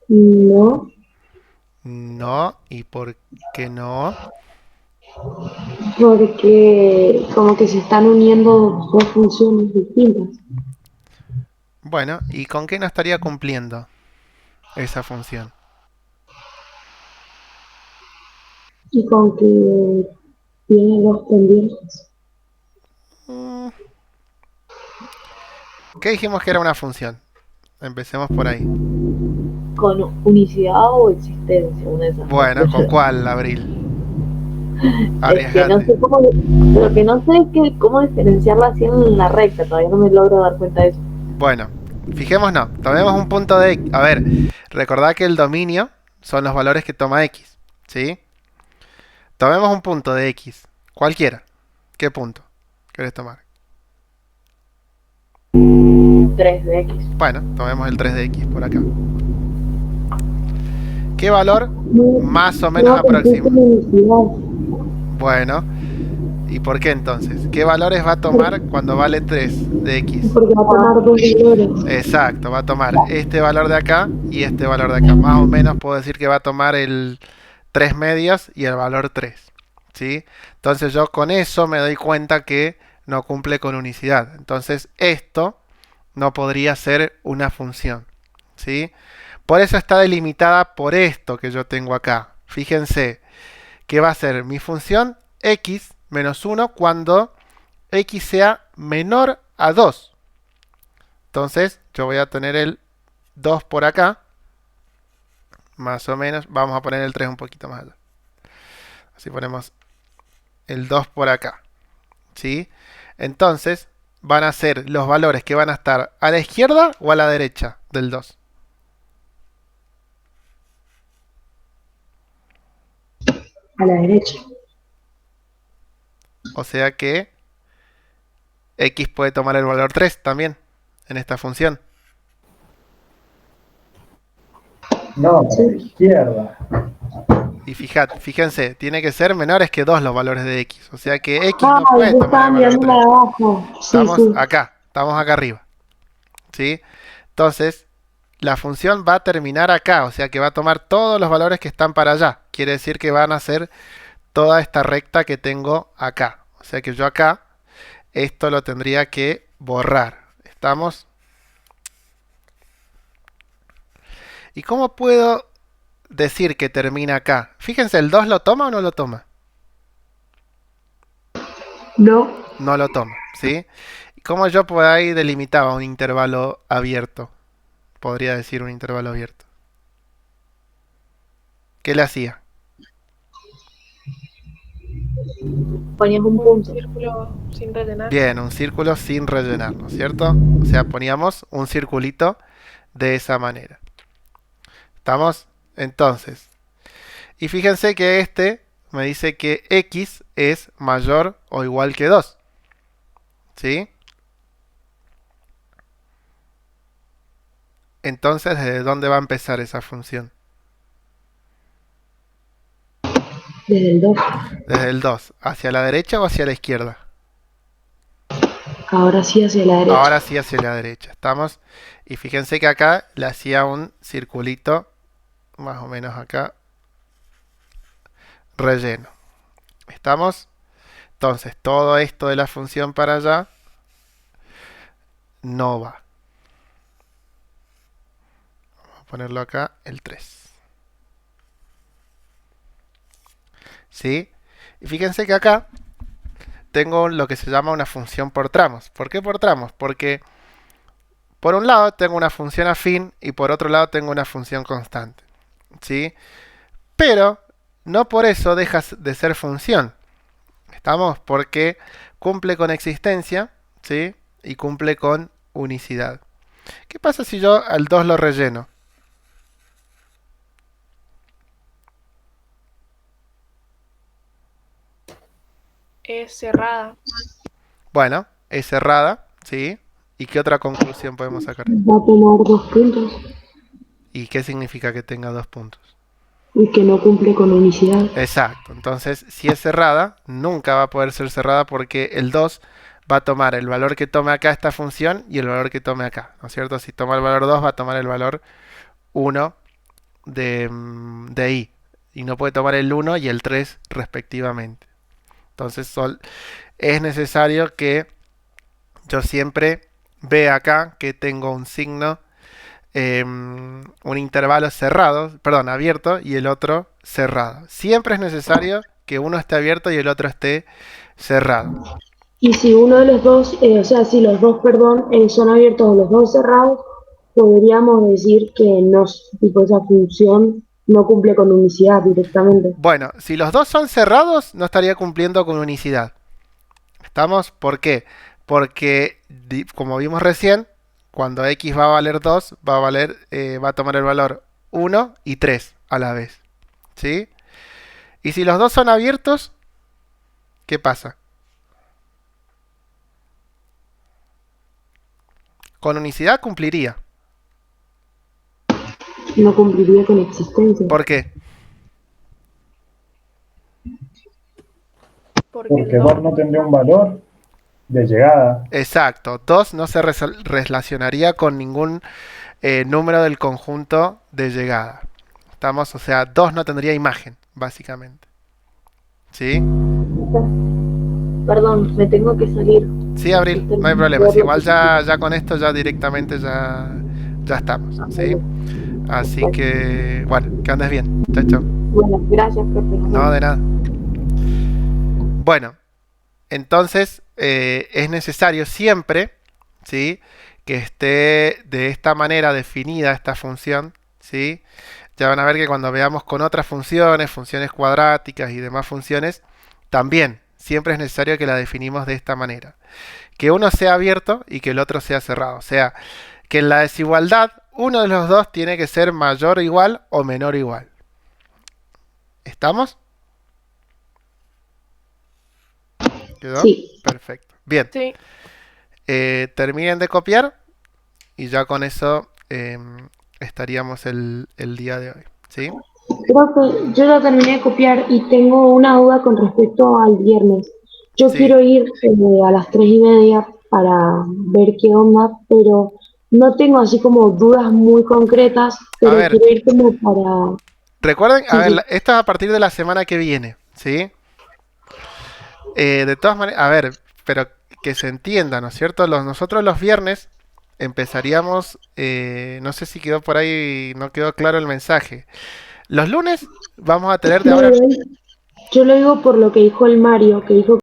No, No. ¿Y por qué no? porque como que se están uniendo dos funciones distintas. Bueno, ¿y con qué no estaría cumpliendo esa función? Y con que tiene dos pendientes. Mm, ¿Qué dijimos que era una función? Empecemos por ahí. Con unicidad o existencia, una de esas. Bueno, ¿con cuál, Abril? Es que no Arriesgate. sé cómo, lo que no sé es que cómo diferenciarla así en la recta, todavía no me logro dar cuenta de eso. Bueno, fijémonos, tomemos un punto de x. A ver, recordad que el dominio son los valores que toma x, ¿sí? Tomemos un punto de x, cualquiera. ¿Qué punto querés tomar? 3 de x. Bueno, tomemos el 3 de x por acá. ¿Qué valor más o menos No, porque es aproxima? una unicidad. Bueno, ¿y por qué entonces? ¿Qué valores va a tomar cuando vale 3 de x? Porque va a tomar dos valores. Exacto, va a tomar este valor de acá y este valor de acá. Más o menos puedo decir que va a tomar el 3 medios y el valor 3. ¿sí? Entonces yo con eso me doy cuenta que no cumple con unicidad. Entonces esto no podría ser una función, ¿sí? Por eso está delimitada por esto que yo tengo acá. Fíjense que va a ser mi función x menos 1 cuando x sea menor a 2. Entonces yo voy a tener el 2 por acá, más o menos. Vamos a poner el 3 un poquito más allá. Así ponemos el 2 por acá, ¿sí? Entonces van a ser los valores que van a estar a la izquierda o a la derecha del 2. A la derecha. O sea que x puede tomar el valor 3 también en esta función. No, para la izquierda. Y fíjense, tiene que ser menores que 2 los valores de x. O sea que x no Ay, puede yo tomar estaba el valor mirando la 3. de abajo. Sí, Estamos acá arriba, ¿sí? Entonces, la función va a terminar acá, o sea que va a tomar todos los valores que están para allá. Quiere decir que van a ser toda esta recta que tengo acá. O sea que yo acá, esto lo tendría que borrar. ¿Estamos? ¿Y cómo puedo decir que termina acá? Fíjense, ¿el 2 lo toma o no lo toma? No, No lo toma, ¿sí? ¿Y cómo yo por ahí delimitaba un intervalo abierto? Podría decir un intervalo abierto. ¿Qué le hacía? Ponías un Un punto. círculo sin rellenar. Bien, un círculo sin rellenar, ¿no es cierto? O sea, poníamos un circulito de esa manera. ¿Estamos? Entonces, y fíjense que este me dice que x es mayor o igual que 2. ¿Sí? Entonces, ¿desde dónde va a empezar esa función? desde el 2. Desde el 2. ¿Hacia la derecha o hacia la izquierda? Ahora sí hacia la derecha. Ahora sí hacia la derecha. ¿Estamos? Y fíjense que acá le hacía un circulito, más o menos acá, relleno. ¿Estamos? Entonces, todo esto de la función para allá no va. Vamos a ponerlo acá, el 3. ¿Sí? Y fíjense que acá tengo lo que se llama una función por tramos. ¿Por qué por tramos? Porque por un lado tengo una función afín y por otro lado tengo una función constante. ¿Sí? Pero no por eso deja de ser función. ¿Estamos? Porque cumple con existencia, ¿sí? Y cumple con unicidad. ¿Qué pasa si yo al 2 lo relleno? Es cerrada. Bueno, es cerrada, ¿sí? ¿Y qué otra conclusión podemos sacar? Va a tener 2 puntos ¿Y qué significa que tenga 2 puntos? y que no cumple con unicidad. Exacto. Entonces, si es cerrada, nunca va a poder ser cerrada porque el 2 va a tomar el valor que tome acá esta función y el valor que tome acá, ¿no es cierto? Si toma el valor 2, va a tomar el valor 1 de i. Y no puede tomar el 1 y el 3 respectivamente. Entonces, es necesario que yo siempre vea acá que tengo un signo, un intervalo cerrado, perdón, abierto y el otro cerrado. Siempre es necesario que uno esté abierto y el otro esté cerrado. Y si uno de los dos, o sea, si los dos, perdón, son abiertos o los dos cerrados, podríamos decir que no, tipo, esa función no cumple con unicidad directamente. Bueno, si los dos son cerrados, no estaría cumpliendo con unicidad. ¿Estamos? ¿Por qué? Porque, como vimos recién, cuando x va a valer 2, va a tomar el valor 1 y 3 a la vez. ¿Sí? Y si los dos son abiertos, ¿qué pasa? Con unicidad cumpliría. No cumpliría con existencia. ¿Por qué? Porque Porque el 2 no tendría un valor de llegada. Exacto. 2 no se relacionaría con ningún número del conjunto de llegada. ¿Estamos? O sea, 2 no tendría imagen, básicamente. ¿sí? Perdón, me tengo que salir. Sí, Abril, no hay problema. Igual ya con esto ya directamente ya estamos, ¿sí? Así que, bueno, que andes bien. Chao, chao. Bueno, gracias, profe. No, de nada. Bueno, entonces es necesario siempre, ¿sí? Que esté de esta manera definida esta función, ¿sí? Ya van a ver que cuando veamos con otras funciones, funciones cuadráticas y demás funciones, también siempre es necesario que la definimos de esta manera. Que uno sea abierto y que el otro sea cerrado. O sea, que en la desigualdad uno de los dos tiene que ser mayor o igual o menor o igual. ¿Estamos? ¿Quedó? Sí. Perfecto. Bien. Sí. Terminen de copiar y ya con eso estaríamos el día de hoy. ¿Sí? Creo que yo ya terminé de copiar y tengo una duda con respecto al viernes. Yo Sí. quiero ir a las 3:30 para ver qué onda, pero no tengo así como dudas muy concretas, pero ver. quiero ir como para... Recuerden, a Sí, ver, sí. esto es a partir de la semana que viene, ¿sí? De todas maneras, a ver, pero que se entienda, ¿no es cierto? Nosotros los viernes empezaríamos, no sé si quedó por ahí, no quedó claro el mensaje. Los lunes vamos a tener de No, ahora... yo lo digo por lo que dijo el Mario, que dijo